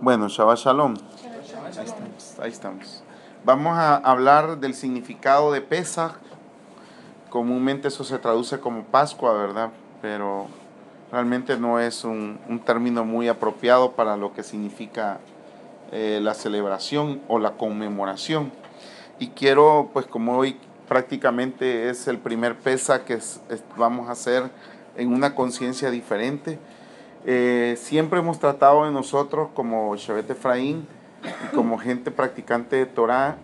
Bueno, Shabbat Shalom. Ahí estamos. Vamos a hablar del significado de Pesaj. Comúnmente eso se traduce como Pascua, ¿verdad? Pero realmente no es un término muy apropiado para lo que significa la celebración o la conmemoración. Y quiero, pues como hoy prácticamente es el primer Pesaj que vamos a hacer en una conciencia diferente, siempre hemos tratado de nosotros como Shevet Efraín y como gente practicante de Torah,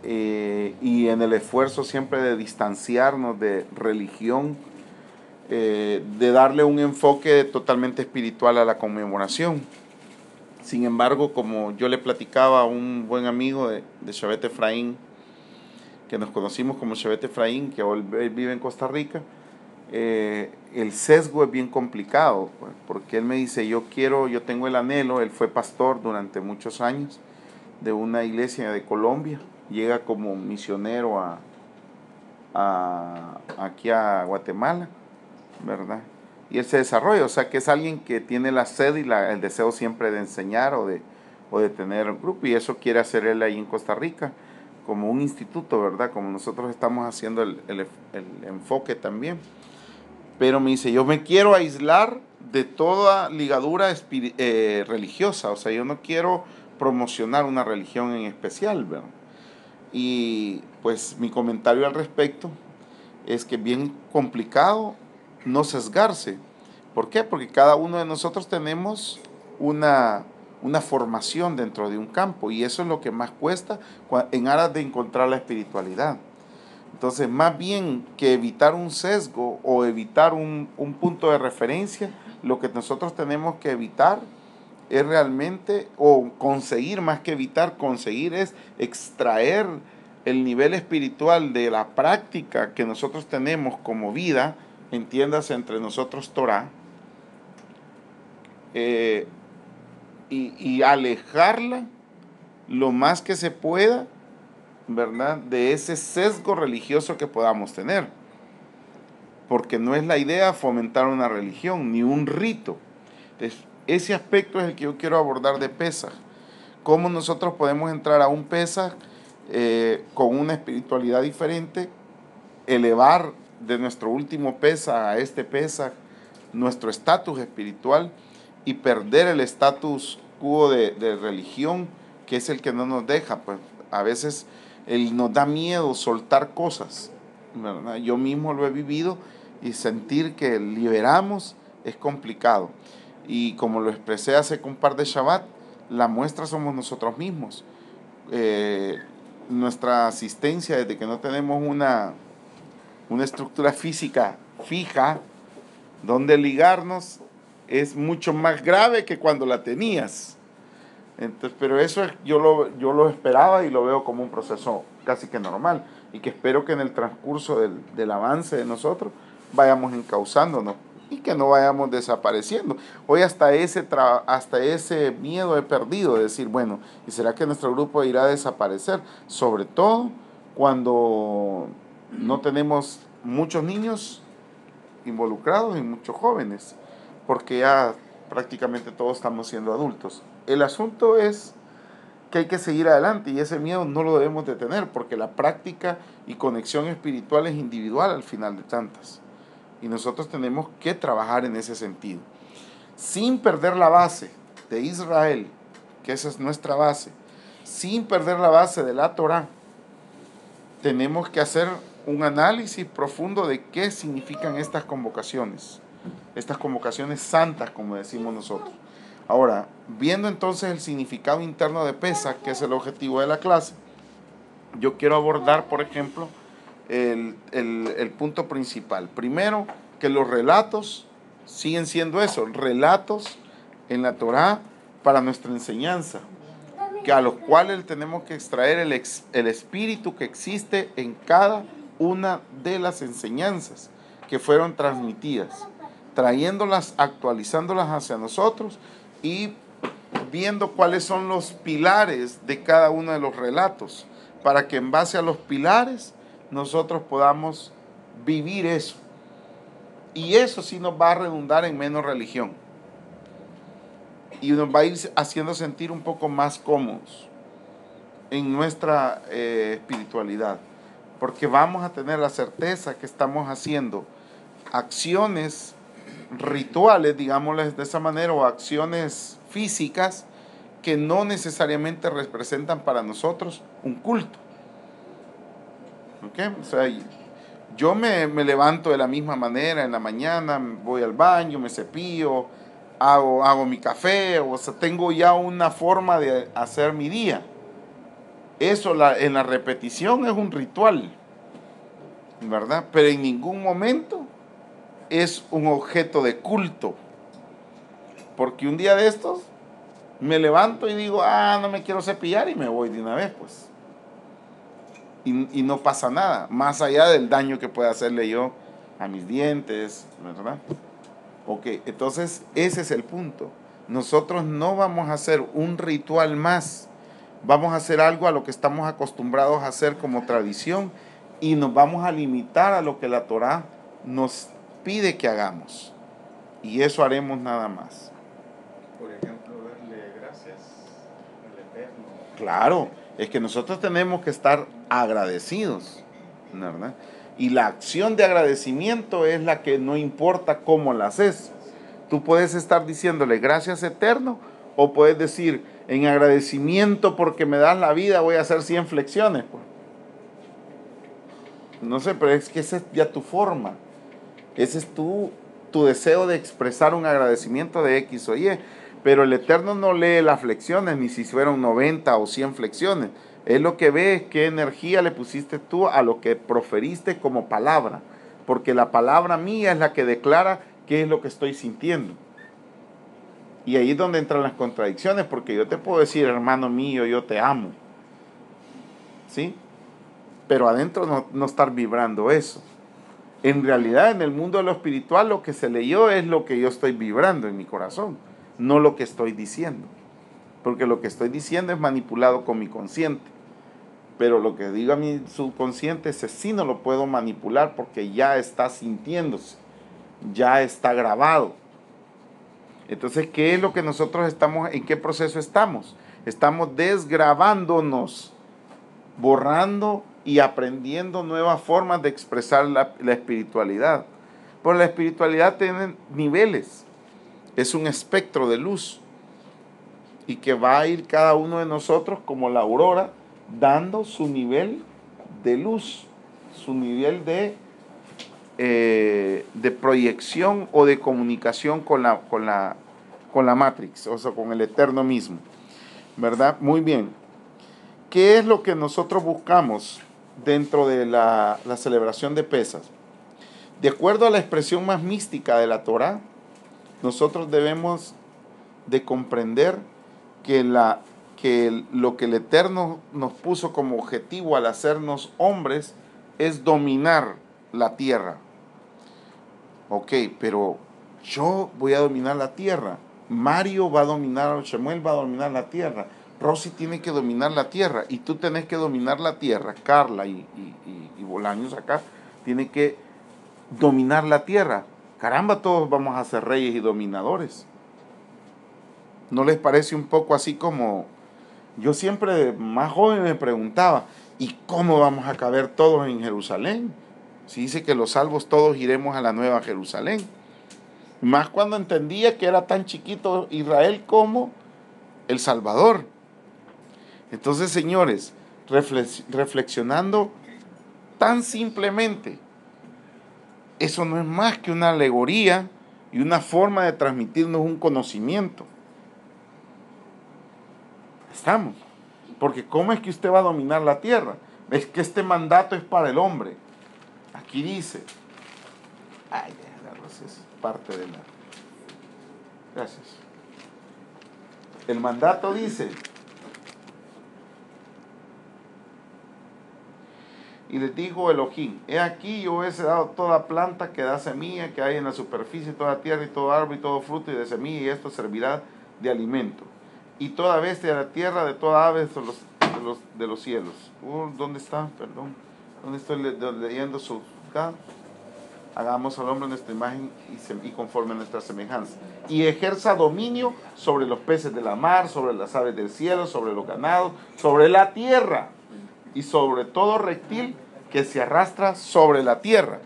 y en el esfuerzo siempre de distanciarnos de religión, de darle un enfoque totalmente espiritual a la conmemoración. Sin embargo, como yo le platicaba a un buen amigo de Shevet Efraín, que nos conocimos como Shevet Efraín, que hoy vive en Costa Rica, el sesgo es bien complicado, pues, porque él me dice, yo tengo el anhelo. Él fue pastor durante muchos años de una iglesia de Colombia, llega como misionero aquí a Guatemala, ¿verdad? Y él se desarrolla, o sea que es alguien que tiene la sed y el deseo siempre de enseñar o de tener un grupo, y eso quiere hacer él ahí en Costa Rica, como un instituto, ¿verdad? Como nosotros estamos haciendo el enfoque también. Pero me dice, yo me quiero aislar de toda ligadura religiosa, o sea, yo no quiero promocionar una religión en especial, ¿verdad? Y pues mi comentario al respecto es que es bien complicado no sesgarse. ¿Por qué? Porque cada uno de nosotros tenemos una formación dentro de un campo, y eso es lo que más cuesta en aras de encontrar la espiritualidad. Entonces, más bien que evitar un sesgo o evitar un punto de referencia, lo que nosotros tenemos que evitar es realmente, o conseguir, más que evitar, conseguir es extraer el nivel espiritual de la práctica que nosotros tenemos como vida, entiéndase entre nosotros Torah, y alejarla lo más que se pueda, ¿verdad?, de ese sesgo religioso que podamos tener. Porque no es la idea fomentar una religión ni un rito. Entonces, ese aspecto es el que yo quiero abordar de Pesaj. Cómo nosotros podemos entrar a un Pesaj con una espiritualidad diferente, elevar de nuestro último Pesaj a este Pesaj nuestro estatus espiritual y perder el estatus quo de religión, que es el que no nos deja. Pues a veces nos da miedo soltar cosas, ¿verdad? Yo mismo lo he vivido, y sentir que liberamos es complicado. Y como lo expresé hace un par de Shabbat, la muestra somos nosotros mismos. Nuestra asistencia, desde que no tenemos una estructura física fija donde ligarnos, es mucho más grave que cuando la tenías. Entonces, pero eso yo lo esperaba y lo veo como un proceso casi que normal, y que espero que en el transcurso del avance de nosotros vayamos encauzándonos y que no vayamos desapareciendo. Hoy hasta ese miedo he perdido, de decir, bueno, ¿y será que nuestro grupo irá a desaparecer? Sobre todo cuando no tenemos muchos niños involucrados y muchos jóvenes, porque ya prácticamente todos estamos siendo adultos. El asunto es que hay que seguir adelante, y ese miedo no lo debemos de tener, porque la práctica y conexión espiritual es individual al final de tantas, y nosotros tenemos que trabajar en ese sentido, sin perder la base de Israel, que esa es nuestra base, sin perder la base de la Torah. Tenemos que hacer un análisis profundo de qué significan estas convocaciones santas, como decimos nosotros. Ahora, viendo entonces el significado interno de Pesaj, que es el objetivo de la clase, yo quiero abordar, por ejemplo, el punto principal. Primero, que los relatos siguen siendo eso, relatos en la Torá para nuestra enseñanza, a los cuales tenemos que extraer el espíritu que existe en cada una de las enseñanzas que fueron transmitidas, trayéndolas, actualizándolas hacia nosotros, y viendo cuáles son los pilares de cada uno de los relatos, para que en base a los pilares nosotros podamos vivir eso. Y eso sí nos va a redundar en menos religión. y nos va a ir haciendo sentir un poco más cómodos en nuestra espiritualidad, porque vamos a tener la certeza que estamos haciendo acciones rituales, digámosles de esa manera, o acciones físicas que no necesariamente representan para nosotros un culto. ¿Okay? O sea, yo me levanto de la misma manera en la mañana, voy al baño, me cepillo, hago mi café, o sea, tengo ya una forma de hacer mi día. Eso en la repetición es un ritual, ¿verdad? Pero en ningún momento es un objeto de culto. Porque un día de estos me levanto y digo, no me quiero cepillar y me voy de una vez, pues. Y no pasa nada, más allá del daño que pueda hacerle yo a mis dientes, ¿verdad? Ok, entonces ese es el punto. Nosotros no vamos a hacer un ritual más, vamos a hacer algo a lo que estamos acostumbrados a hacer como tradición y nos vamos a limitar a lo que la Torá nos pide que hagamos. Y eso haremos nada más. Por ejemplo, darle gracias al Eterno. Claro, es que nosotros tenemos que estar agradecidos, ¿verdad? Y la acción de agradecimiento es la que no importa cómo la haces. Tú puedes estar diciéndole gracias Eterno o puedes decir en agradecimiento porque me das la vida voy a hacer 100 flexiones. Pues. No sé, pero es que esa es ya tu forma. Ese es tu deseo de expresar un agradecimiento de X o Y. Pero el Eterno no lee las flexiones, ni si fueron 90 o 100 flexiones. Él lo que ve es qué energía le pusiste tú a lo que proferiste como palabra. Porque la palabra mía es la que declara qué es lo que estoy sintiendo. Y ahí es donde entran las contradicciones, porque yo te puedo decir, hermano mío, yo te amo. ¿Sí? Pero adentro no estar vibrando eso. En realidad, en el mundo de lo espiritual, lo que se leyó es lo que yo estoy vibrando en mi corazón, no lo que estoy diciendo. Porque lo que estoy diciendo es manipulado con mi consciente. Pero lo que digo a mi subconsciente, ese sí no lo puedo manipular porque ya está sintiéndose, ya está grabado. Entonces, ¿qué es lo que nosotros estamos, en qué proceso estamos? Estamos desgrabándonos, borrando y aprendiendo nuevas formas de expresar la espiritualidad. Pero la espiritualidad tiene niveles, es un espectro de luz y que va a ir cada uno de nosotros como la aurora dando su nivel de luz, su nivel de proyección o de comunicación con la Matrix, o sea, con el Eterno mismo, ¿verdad? Muy bien. ¿Qué es lo que nosotros buscamos dentro de la celebración de Pesas? De acuerdo a la expresión más mística de la Torá, nosotros debemos de comprender que lo que el Eterno nos puso como objetivo al hacernos hombres es dominar la tierra. Ok, pero yo voy a dominar la tierra. Mario va a dominar, Shemuel va a dominar la tierra. Rosy tiene que dominar la tierra y tú tenés que dominar la tierra. Carla y Bolaños acá tienen que dominar la tierra. Caramba, todos vamos a ser reyes y dominadores. ¿No les parece un poco así como... Yo siempre, más joven, me preguntaba, ¿y cómo vamos a caber todos en Jerusalén? Si dice que los salvos todos iremos a la nueva Jerusalén. Más cuando entendía que era tan chiquito Israel como El Salvador. Entonces, señores, reflexionando tan simplemente, eso no es más que una alegoría y una forma de transmitirnos un conocimiento. Estamos. Porque ¿cómo es que usted va a dominar la tierra? Es que este mandato es para el hombre. Aquí dice. Ay, es parte de la... Gracias. El mandato dice. Y les dijo Elohim, he aquí yo os he dado toda planta que da semilla, que hay en la superficie, toda tierra y todo árbol y todo fruto y de semilla, y esto servirá de alimento. Y toda bestia de la tierra, de toda ave de los cielos. ¿Dónde está? Perdón. ¿Dónde estoy leyendo su... hagamos al hombre a nuestra imagen y conforme a nuestra semejanza. Y ejerza dominio sobre los peces de la mar, sobre las aves del cielo, sobre los ganados, sobre la tierra y sobre todo reptil que se arrastra sobre la tierra.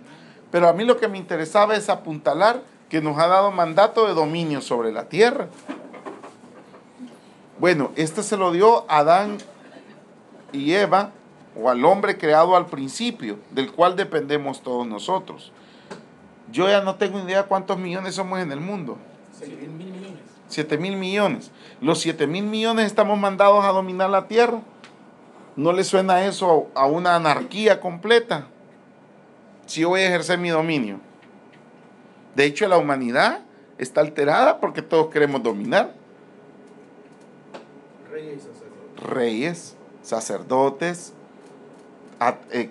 Pero a mí lo que me interesaba es apuntalar que nos ha dado mandato de dominio sobre la tierra. Bueno, este se lo dio a Adán y Eva, o al hombre creado al principio, del cual dependemos todos nosotros. Yo ya no tengo idea cuántos millones somos en el mundo. 7.000 millones. 7.000 millones. Los 7.000 millones estamos mandados a dominar la tierra. ¿No le suena eso a una anarquía completa? Si yo voy a ejercer mi dominio. De hecho, la humanidad está alterada porque todos queremos dominar. Reyes, sacerdotes,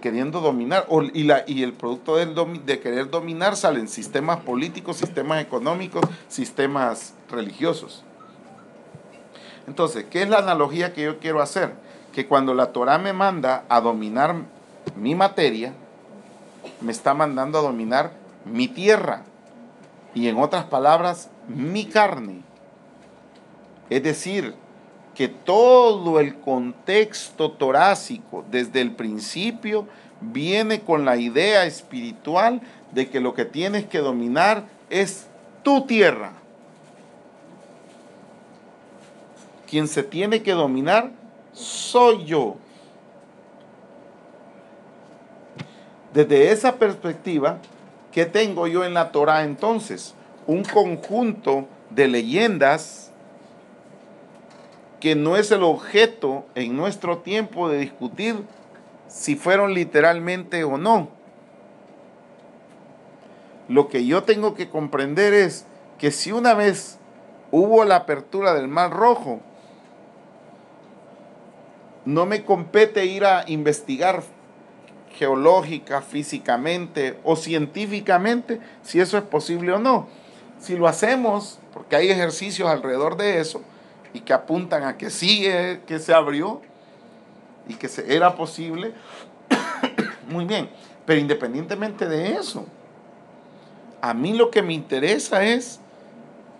queriendo dominar. Y el producto de querer dominar salen sistemas políticos, sistemas económicos, sistemas religiosos. Entonces, ¿qué es la analogía que yo quiero hacer? Que cuando la Torah me manda a dominar mi materia, me está mandando a dominar mi tierra. Y en otras palabras, mi carne. Es decir, que todo el contexto torácico desde el principio viene con la idea espiritual de que lo que tienes que dominar es tu tierra. Quien se tiene que dominar soy yo. Desde esa perspectiva, ¿qué tengo yo en la Torá entonces? Un conjunto de leyendas que no es el objeto en nuestro tiempo de discutir si fueron literalmente o no. Lo que yo tengo que comprender es que si una vez hubo la apertura del Mar Rojo, no me compete ir a investigar geológica, físicamente o científicamente si eso es posible o no. Si lo hacemos, porque hay ejercicios alrededor de eso y que apuntan a que sí, que se abrió y que era posible, muy bien. Pero independientemente de eso, a mí lo que me interesa es,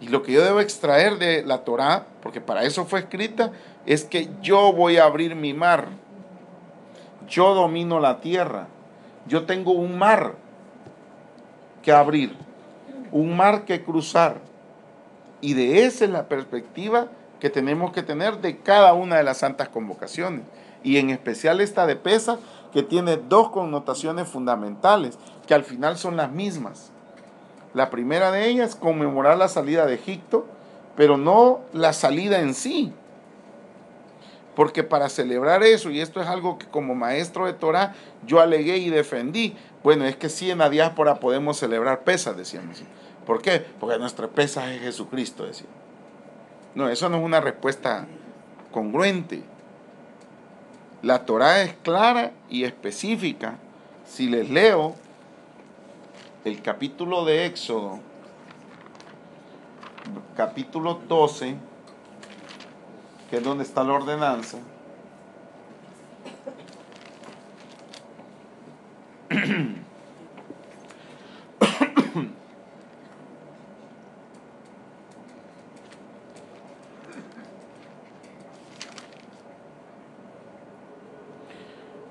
y lo que yo debo extraer de la Torá, porque para eso fue escrita, es que yo voy a abrir mi mar. Yo domino la tierra. Yo tengo un mar que abrir, un mar que cruzar. Y de esa es la perspectiva que tenemos que tener de cada una de las santas convocaciones. Y en especial esta de Pesaj, que tiene dos connotaciones fundamentales, que al final son las mismas. La primera de ellas es conmemorar la salida de Egipto, pero no la salida en sí. Porque para celebrar eso, y esto es algo que como maestro de Torah yo alegué y defendí, bueno, es que sí en la diáspora podemos celebrar Pesaj, decíamos. ¿Por qué? Porque nuestra Pesaj es Jesucristo, decíamos. No, eso no es una respuesta congruente. La Torah es clara y específica. Si les leo el capítulo de Éxodo, capítulo 12, que es donde está la ordenanza,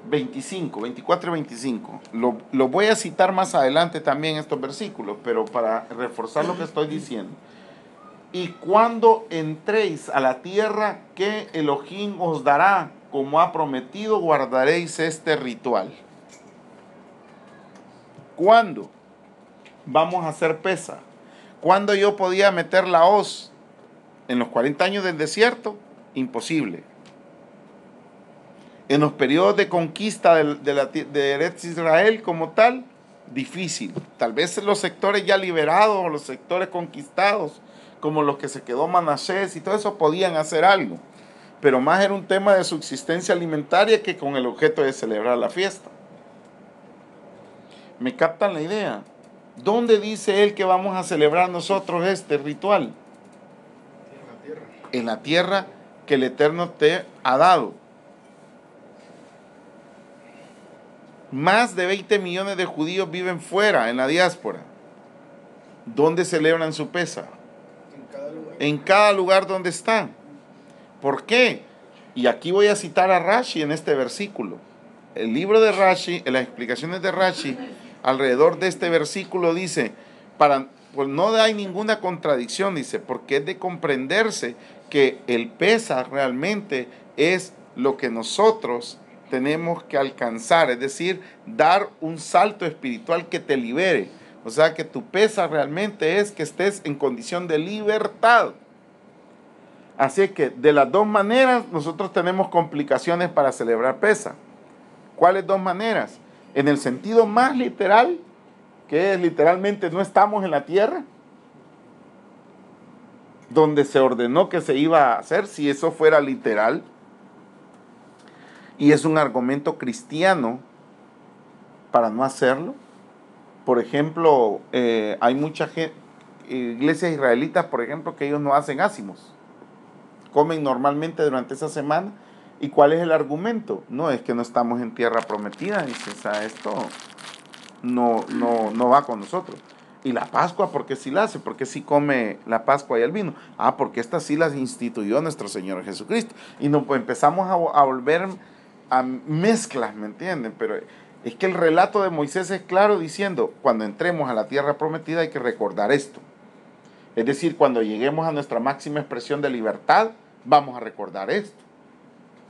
...25, 24 y 25... Lo voy a citar más adelante también estos versículos... ...pero para reforzar lo que estoy diciendo... ...y cuando entréis a la tierra... ...que Elohim os dará... ...como ha prometido... ...guardaréis este ritual... ¿Cuándo vamos a hacer Pesaj? ¿Cuándo yo podía meter la hoz? ¿En los 40 años del desierto? Imposible. En los periodos de conquista de Eretz Israel como tal, difícil. Tal vez los sectores ya liberados o los sectores conquistados, como los que se quedó Manasés y todo eso, podían hacer algo. Pero más era un tema de subsistencia alimentaria que con el objeto de celebrar la fiesta. ¿Me captan la idea? ¿Dónde dice él que vamos a celebrar nosotros este ritual? En la tierra. En la tierra que el Eterno te ha dado. Más de 20 millones de judíos viven fuera, en la diáspora. ¿Dónde celebran su Pesaj? En cada lugar donde están. ¿Por qué? Y aquí voy a citar a Rashi en este versículo. El libro de Rashi, en las explicaciones de Rashi, alrededor de este versículo dice, pues no hay ninguna contradicción, dice, porque es de comprenderse que el Pesaj realmente es lo que nosotros tenemos que alcanzar, es decir, dar un salto espiritual que te libere. O sea, que tu Pesaj realmente es que estés en condición de libertad. Así que de las dos maneras nosotros tenemos complicaciones para celebrar Pesaj. ¿Cuáles dos maneras? En el sentido más literal, que es literalmente no estamos en la tierra, donde se ordenó que se iba a hacer, si eso fuera literal, y es un argumento cristiano para no hacerlo. Por ejemplo, hay mucha gente, iglesias israelitas, por ejemplo, que ellos no hacen ácimos, comen normalmente durante esa semana. ¿Y cuál es el argumento? No, es que no estamos en tierra prometida, dice, o sea, esto no va con nosotros. Y la Pascua, ¿por qué sí la hace? ¿Por qué sí come la Pascua y el vino? Ah, porque estas sí las instituyó nuestro Señor Jesucristo. Y no, pues empezamos a volver a mezclas, ¿me entienden? Pero es que el relato de Moisés es claro diciendo, cuando entremos a la tierra prometida hay que recordar esto. Es decir, cuando lleguemos a nuestra máxima expresión de libertad, vamos a recordar esto.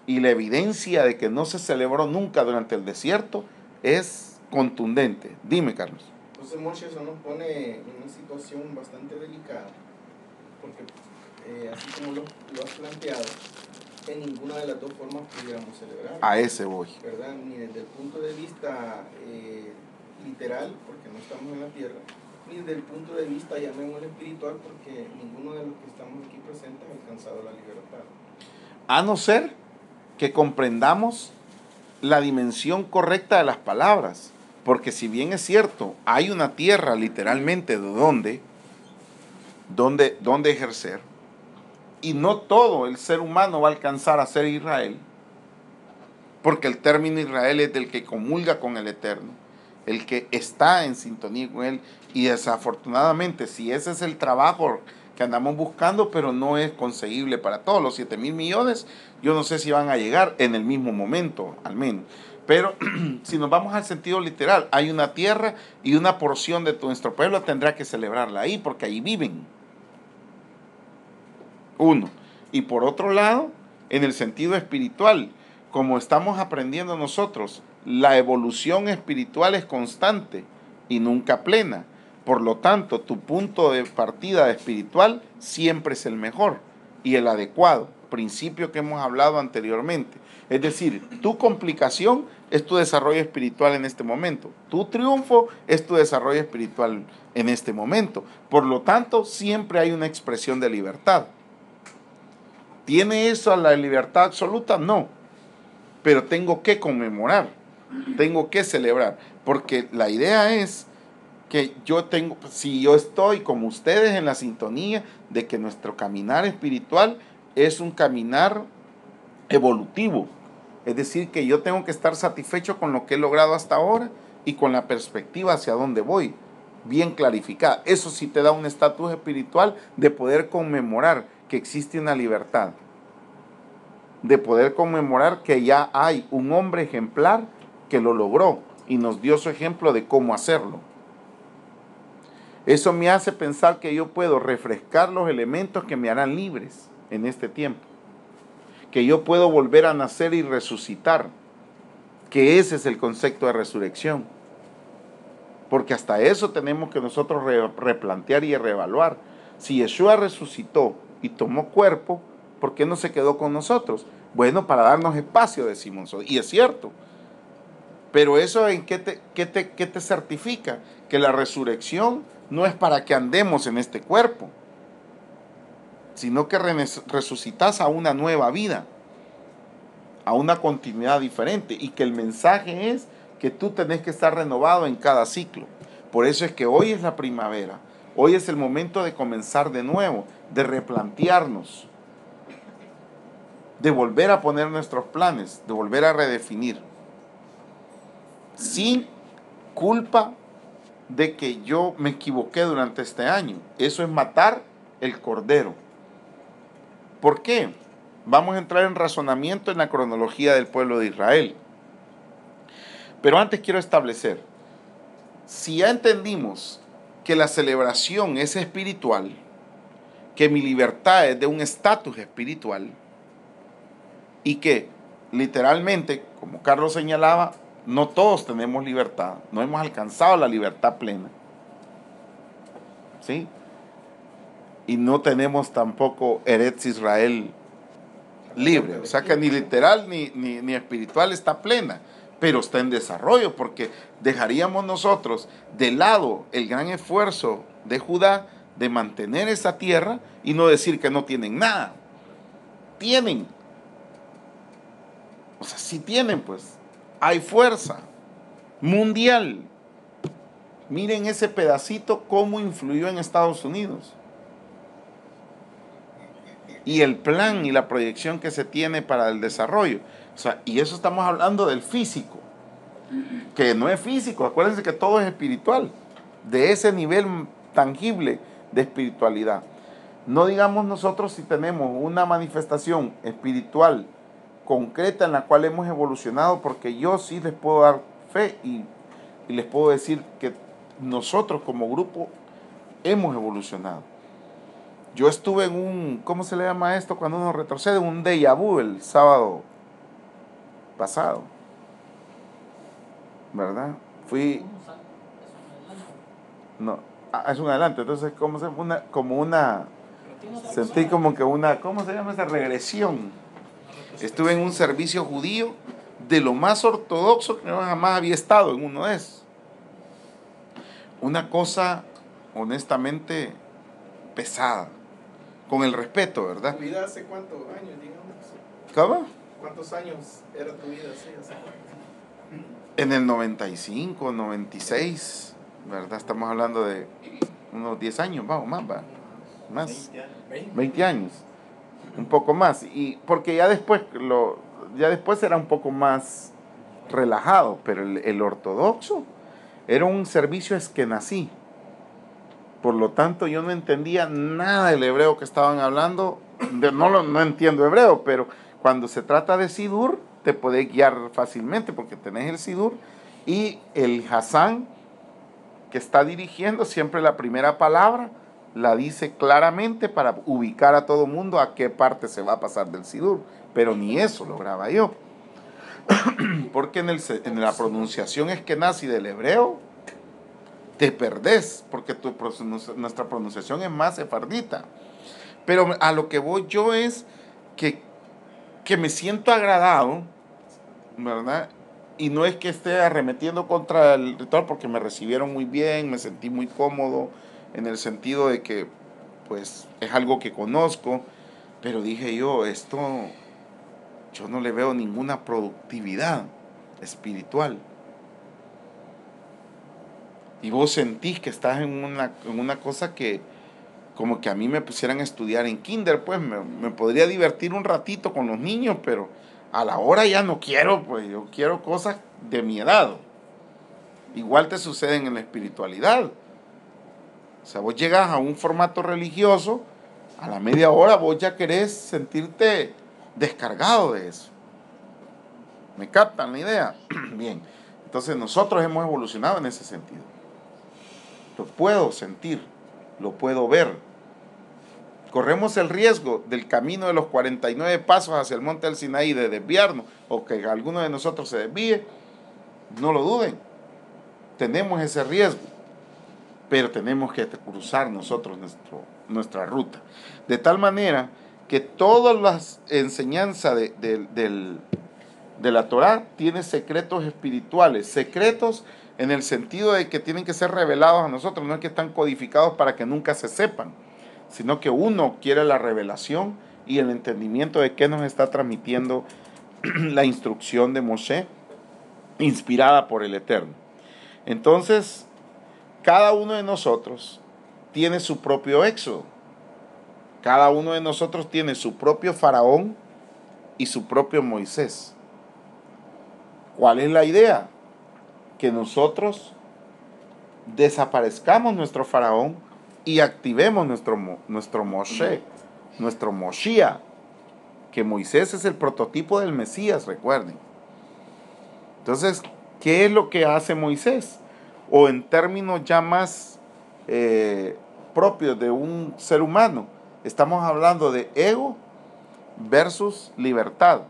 Y la evidencia de que no se celebró nunca durante el desierto es contundente. Dime, Carlos. Entonces, Moshe, eso nos pone en una situación bastante delicada, porque así como lo has planteado, en ninguna de las dos formas pudiéramos celebrar. A ese voy. ¿Verdad? Ni desde el punto de vista literal, porque no estamos en la tierra, ni desde el punto de vista, llamémoslo espiritual, porque ninguno de los que estamos aquí presentes ha alcanzado la libertad. A no ser que comprendamos la dimensión correcta de las palabras, porque si bien es cierto, hay una tierra literalmente de donde ejercer, y no todo el ser humano va a alcanzar a ser Israel, porque el término Israel es del que comulga con el Eterno, el que está en sintonía con Él, y desafortunadamente, si ese es el trabajo que andamos buscando, pero no es conseguible para todos los 7,000 millones, yo no sé si van a llegar en el mismo momento, al menos. Pero si nos vamos al sentido literal, hay una tierra y una porción de nuestro pueblo tendrá que celebrarla ahí, porque ahí viven. Uno. Y por otro lado, en el sentido espiritual, como estamos aprendiendo nosotros, la evolución espiritual es constante y nunca plena. Por lo tanto, tu punto de partida espiritual siempre es el mejor y el adecuado, principio que hemos hablado anteriormente. Es decir, tu complicación es tu desarrollo espiritual en este momento. Tu triunfo es tu desarrollo espiritual en este momento. Por lo tanto, siempre hay una expresión de libertad. ¿Tiene eso la libertad absoluta? No. Pero tengo que conmemorar, tengo que celebrar, porque la idea es que si yo estoy como ustedes en la sintonía de que nuestro caminar espiritual es un caminar evolutivo, es decir, que yo tengo que estar satisfecho con lo que he logrado hasta ahora y con la perspectiva hacia dónde voy, bien clarificada. Eso sí te da un estatus espiritual de poder conmemorar que existe una libertad, de poder conmemorar que ya hay un hombre ejemplar que lo logró y nos dio su ejemplo de cómo hacerlo. Eso me hace pensar que yo puedo refrescar los elementos que me harán libres en este tiempo, que yo puedo volver a nacer y resucitar, que ese es el concepto de resurrección, porque hasta eso tenemos que nosotros replantear y reevaluar. Si Yeshua resucitó y tomó cuerpo, ¿por qué no se quedó con nosotros? Bueno, para darnos espacio, decimos, y es cierto. Pero eso, ¿en qué te certifica? Que la resurrección no es para que andemos en este cuerpo, sino que resucitas a una nueva vida, a una continuidad diferente, y que el mensaje es que tú tenés que estar renovado en cada ciclo. Por eso es que hoy es la primavera, hoy es el momento de comenzar de nuevo, de replantearnos, de volver a poner nuestros planes, de volver a redefinir. sin culpa de que yo me equivoqué durante este año. Eso es matar el cordero. ¿Por qué? Vamos a entrar en razonamiento en la cronología del pueblo de Israel. Pero antes quiero establecer, si ya entendimos que la celebración es espiritual, que mi libertad es de un estatus espiritual y que literalmente, como Carlos señalaba, no todos tenemos libertad, no hemos alcanzado la libertad plena, ¿sí? Y no tenemos tampoco Eretz Israel libre, o sea que ni literal ni espiritual está plena, pero está en desarrollo, porque dejaríamos nosotros de lado el gran esfuerzo de Judá de mantener esa tierra y no decir que no tienen nada. Tienen, o sea, sí tienen, pues, hay fuerza mundial. Miren ese pedacito cómo influyó en Estados Unidos. Y el plan y la proyección que se tiene para el desarrollo. O sea, y eso estamos hablando del físico, que no es físico, acuérdense que todo es espiritual, de ese nivel tangible de espiritualidad. No digamos nosotros si tenemos una manifestación espiritual concreta en la cual hemos evolucionado, porque yo sí les puedo dar fe y les puedo decir que nosotros como grupo hemos evolucionado. Yo estuve en un, ¿cómo se le llama esto cuando uno retrocede? Un déjà vu el sábado pasado, ¿verdad? Fui, no, es un adelante, entonces ¿cómo se llama? Sentí como que una, ¿cómo se llama esa regresión? Estuve en un servicio judío de lo más ortodoxo que jamás había estado en uno de esos. Una cosa honestamente pesada, con el respeto, ¿verdad? ¿Tu vida hace cuántos años, digamos? ¿Cómo? ¿Cuántos años era tu vida así? En el 95, 96, ¿verdad? Estamos hablando de unos 10 años, vamos, más, 20 años, un poco más. Y porque ya después era un poco más relajado, pero el ortodoxo era un servicio esquenazí. Por lo tanto, yo no entendía nada del hebreo que estaban hablando. No entiendo hebreo, pero cuando se trata de Sidur, te puede guiar fácilmente porque tenés el Sidur y el Hassan que está dirigiendo siempre la primera palabra la dice claramente para ubicar a todo mundo a qué parte se va a pasar del Sidur. Pero ni eso lograba yo. Porque en la pronunciación eskenazi del hebreo te perdés, porque nuestra pronunciación es más sefardita. Pero a lo que voy yo es que me siento agradado, ¿verdad? Y no es que esté arremetiendo contra el ritual, porque me recibieron muy bien, me sentí muy cómodo, en el sentido de que, pues, es algo que conozco, pero dije yo, yo no le veo ninguna productividad espiritual. Y vos sentís que estás en una cosa que, como que a mí me pusieran a estudiar en kinder, pues me podría divertir un ratito con los niños, pero a la hora ya no quiero, pues yo quiero cosas de mi edad. Igual te suceden en la espiritualidad. O sea, vos llegas a un formato religioso, a la media hora vos ya querés sentirte descargado de eso. ¿Me captan la idea? Bien, entonces nosotros hemos evolucionado en ese sentido. Lo puedo sentir, lo puedo ver. Corremos el riesgo del camino de los 49 pasos hacia el monte del Sinaí de desviarnos o que alguno de nosotros se desvíe. No lo duden, tenemos ese riesgo, pero tenemos que cruzar nosotros nuestra ruta. De tal manera que todas las enseñanzas de la Torá tienen secretos espirituales, secretos en el sentido de que tienen que ser revelados a nosotros, no es que están codificados para que nunca se sepan, sino que uno quiere la revelación y el entendimiento de qué nos está transmitiendo la instrucción de Moshe, inspirada por el Eterno. Entonces, cada uno de nosotros tiene su propio éxodo, cada uno de nosotros tiene su propio faraón y su propio Moisés. ¿Cuál es la idea? que nosotros desaparezcamos nuestro faraón y activemos nuestro Moshe, nuestro Moshiach, que Moisés es el prototipo del Mesías, recuerden. Entonces, ¿qué es lo que hace Moisés? O en términos ya más propios de un ser humano, estamos hablando de ego versus libertad,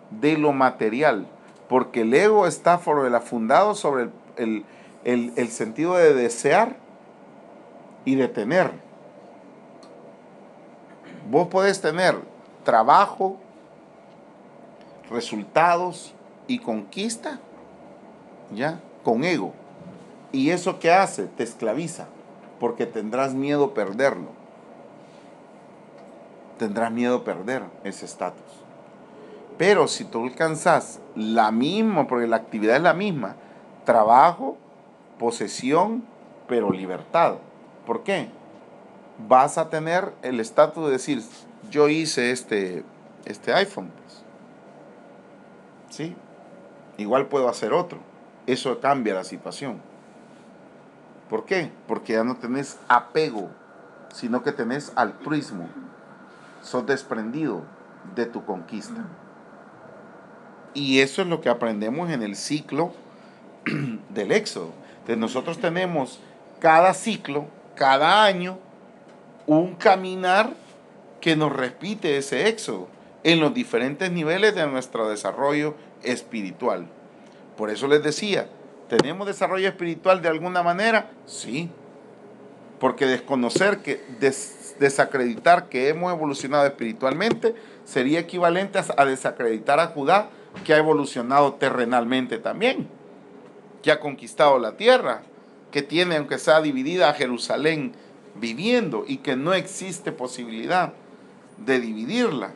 de lo material, porque el ego está fundado sobre el sentido de desear y de tener. Vos podés tener trabajo, resultados y conquista, ¿ya? Con ego. ¿Y eso qué hace? Te esclaviza, porque tendrás miedo a perderlo. Tendrás miedo a perder ese estatus. Pero si tú alcanzas la misma, porque la actividad es la misma, trabajo, posesión, pero libertad. ¿Por qué? Vas a tener el estatus de decir, yo hice este iPhone, pues. ¿Sí? Igual puedo hacer otro. Eso cambia la situación. ¿Por qué? Porque ya no tenés apego, sino que tenés altruismo. Sos desprendido de tu conquista. Y eso es lo que aprendemos en el ciclo del Éxodo. Entonces nosotros tenemos cada ciclo, cada año, un caminar que nos repite ese Éxodo en los diferentes niveles de nuestro desarrollo espiritual. Por eso les decía, ¿tenemos desarrollo espiritual de alguna manera? Sí. Porque desacreditar que hemos evolucionado espiritualmente sería equivalente a desacreditar a Judá, que ha evolucionado terrenalmente también, que ha conquistado la tierra, que tiene, aunque sea dividida, a Jerusalén viviendo y que no existe posibilidad de dividirla.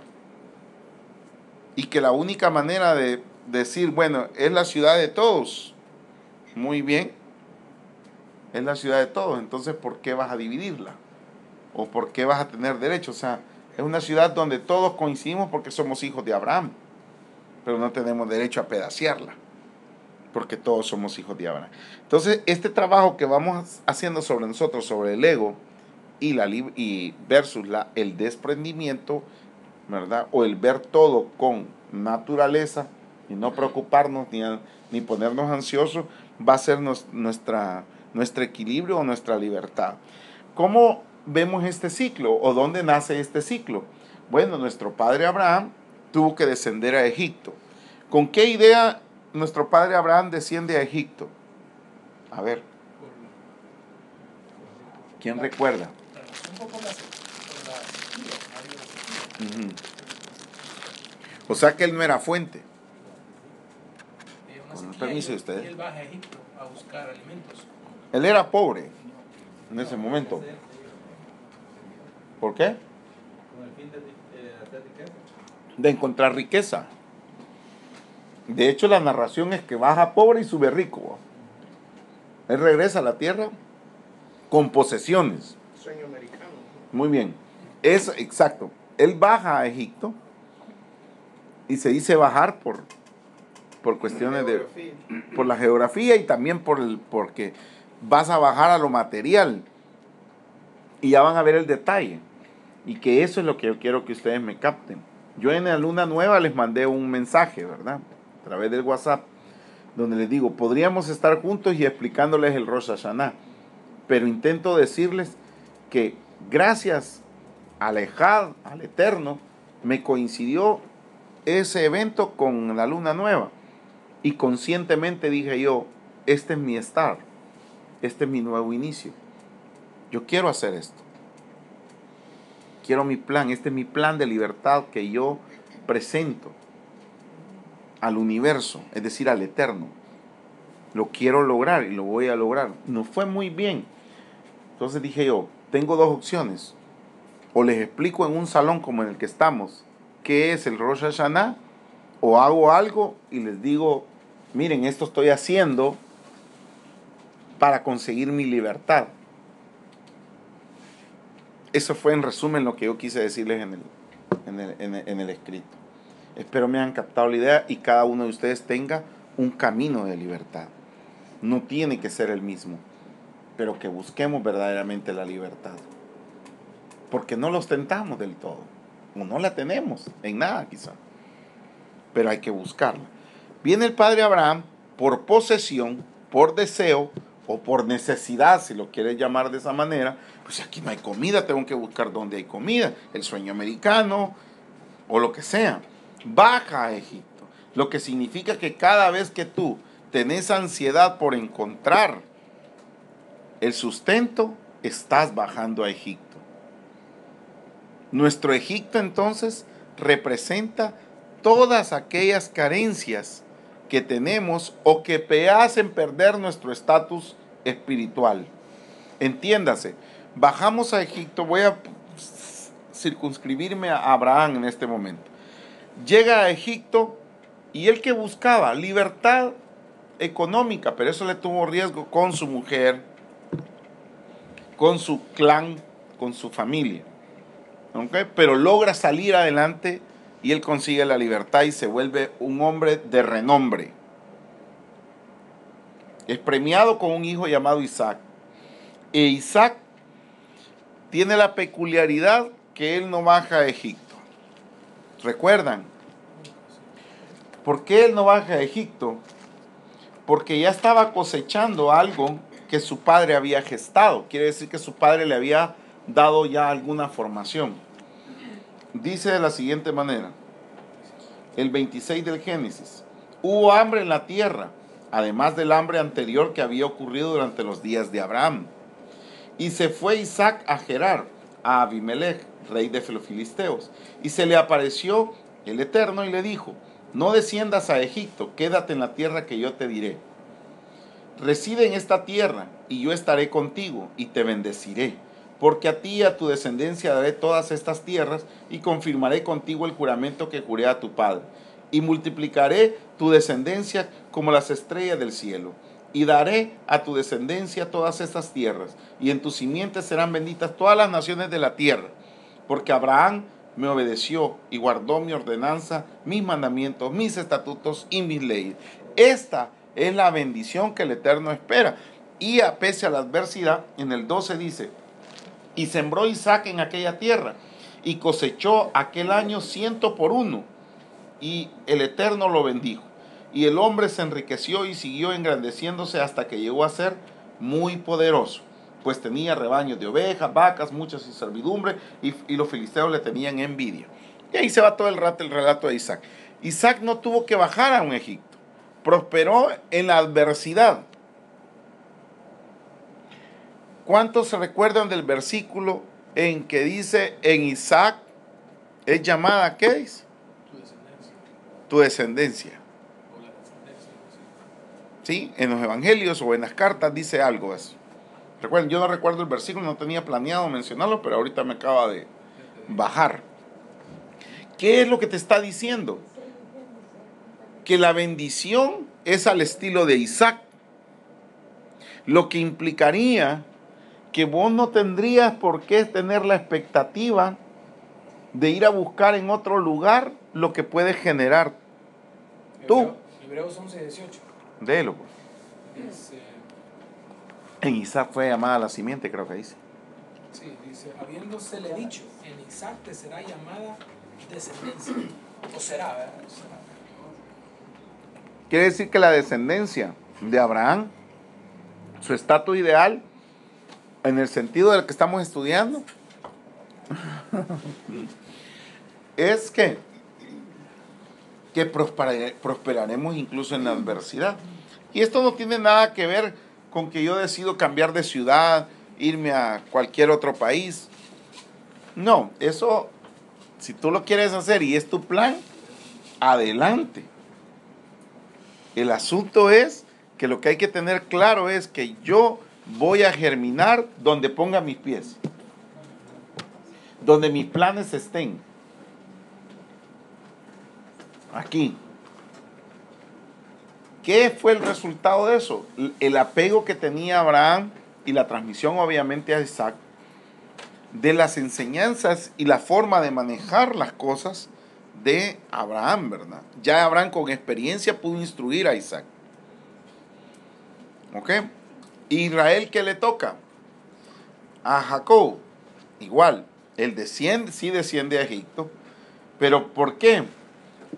Y que la única manera de decir, bueno, es la ciudad de todos. Muy bien, es la ciudad de todos, entonces ¿por qué vas a dividirla? ¿O por qué vas a tener derecho? O sea, es una ciudad donde todos coincidimos porque somos hijos de Abraham, pero no tenemos derecho a pedacearla, porque todos somos hijos de Abraham. Entonces, este trabajo que vamos haciendo sobre nosotros, sobre el ego y versus el desprendimiento, ¿verdad? O el ver todo con naturaleza y no preocuparnos ni ponernos ansiosos, va a ser nuestro equilibrio o nuestra libertad. ¿Cómo vemos este ciclo o dónde nace este ciclo? Bueno, nuestro padre Abraham tuvo que descender a Egipto. ¿Con qué idea nuestro padre Abraham desciende a Egipto? A ver, ¿quién recuerda? Uh-huh. O sea que él no era fuente. Con el permiso de ustedes. Él baja a Egipto a buscar alimentos. Él era pobre en ese momento. ¿Por qué? Con el fin de hacer riqueza. De encontrar riqueza. De hecho, la narración es que baja pobre y sube rico. Él regresa a la tierra con posesiones. Sueño americano. Muy bien. Es exacto. Él baja a Egipto y se dice bajar por cuestiones por la geografía y también porque vas a bajar a lo material. Y ya van a ver el detalle. Y que eso es lo que yo quiero que ustedes me capten. Yo en la luna nueva les mandé un mensaje, ¿verdad? A través del WhatsApp, donde les digo, podríamos estar juntos y explicándoles el Rosh Hashanah. Pero intento decirles que gracias al Ejad, al Eterno, me coincidió ese evento con la luna nueva. Y conscientemente dije yo, este es mi estar, este es mi nuevo inicio. Yo quiero hacer esto. Quiero mi plan, este es mi plan de libertad que yo presento al universo, es decir, al Eterno. Lo quiero lograr y lo voy a lograr. Nos fue muy bien. Entonces dije yo, tengo dos opciones. O les explico en un salón como en el que estamos qué es el Rosh Hashanah, o hago algo y les digo, miren, esto estoy haciendo para conseguir mi libertad. Eso fue en resumen lo que yo quise decirles en el escrito. Espero me hayan captado la idea y cada uno de ustedes tenga un camino de libertad. no tiene que ser el mismo, pero que busquemos verdaderamente la libertad. Porque no lo ostentamos del todo, o no la tenemos en nada quizá, pero hay que buscarla. Viene el padre Abraham por posesión, por deseo o por necesidad, si lo quieres llamar de esa manera. Pues aquí no hay comida, tengo que buscar dónde hay comida, el sueño americano o lo que sea. Baja a Egipto, lo que significa que cada vez que tú tenés ansiedad por encontrar el sustento, estás bajando a Egipto. Nuestro Egipto entonces representa todas aquellas carencias que tenemos o que hacen perder nuestro estatus espiritual. Entiéndase, bajamos a Egipto, voy a circunscribirme a Abraham en este momento. Llega a Egipto y él que buscaba libertad económica, pero eso le tuvo riesgo con su mujer, con su clan, con su familia. ¿Okay? Pero logra salir adelante y él consigue la libertad y se vuelve un hombre de renombre. Es premiado con un hijo llamado Isaac. E Isaac tiene la peculiaridad que él no baja a Egipto. ¿Recuerdan? ¿Por qué él no baja a Egipto? Porque ya estaba cosechando algo que su padre había gestado. Quiere decir que su padre le había dado ya alguna formación. Dice de la siguiente manera, el 26 del Génesis: hubo hambre en la tierra, además del hambre anterior que había ocurrido durante los días de Abraham. Y se fue Isaac a Gerar, a Abimelech, rey de los filisteos, y se le apareció el Eterno y le dijo: no desciendas a Egipto, quédate en la tierra que yo te diré. Reside en esta tierra, y yo estaré contigo, y te bendeciré. Porque a ti y a tu descendencia daré todas estas tierras, y confirmaré contigo el juramento que juré a tu padre. Y multiplicaré tu descendencia como las estrellas del cielo. Y daré a tu descendencia todas estas tierras, y en tus simientes serán benditas todas las naciones de la tierra. Porque Abraham me obedeció y guardó mi ordenanza, mis mandamientos, mis estatutos y mis leyes. Esta es la bendición que el Eterno espera. Y a pesar de la adversidad, en el 12 dice: y sembró Isaac en aquella tierra, y cosechó aquel año 100 por 1, y el Eterno lo bendijo. Y el hombre se enriqueció y siguió engrandeciéndose hasta que llegó a ser muy poderoso, pues tenía rebaños de ovejas, vacas, muchas y servidumbre, y los filisteos le tenían envidia. Y ahí se va todo el relato de Isaac. Isaac no tuvo que bajar a un Egipto, prosperó en la adversidad. ¿Cuántos se recuerdan del versículo en que dice: en Isaac es llamada, ¿qué dice? Tu descendencia. O la descendencia. ¿Sí? En los evangelios o en las cartas dice algo de eso. Recuerden, yo no recuerdo el versículo, no tenía planeado mencionarlo, pero ahorita me acaba de bajar. ¿Qué es lo que te está diciendo? Que la bendición es al estilo de Isaac, lo que implicaría que vos no tendrías por qué tener la expectativa de ir a buscar en otro lugar lo que puedes generar tú. Hebreos 11:18. Délo, pues. Dice, En Isaac fue llamada la simiente, creo que dice. sí, dice, habiéndosele dicho, en Isaac te será llamada descendencia. O será, ¿verdad? Será. Quiere decir que la descendencia de Abraham, su estatus ideal, en el sentido del que estamos estudiando, es que prosperaremos incluso en la adversidad. Y esto no tiene nada que ver con que yo decido cambiar de ciudad, irme a cualquier otro país. No, eso, si tú lo quieres hacer y es tu plan, adelante. El asunto es que lo que hay que tener claro es que yo voy a germinar donde ponga mis pies, donde mis planes estén. Aquí. ¿Qué fue el resultado de eso? El apego que tenía Abraham y la transmisión obviamente a Isaac de las enseñanzas y la forma de manejar las cosas de Abraham, ¿verdad? Ya Abraham con experiencia pudo instruir a Isaac. ¿Ok? Israel, ¿qué le toca? A Jacob, igual, él desciende, sí desciende a Egipto, pero ¿por qué?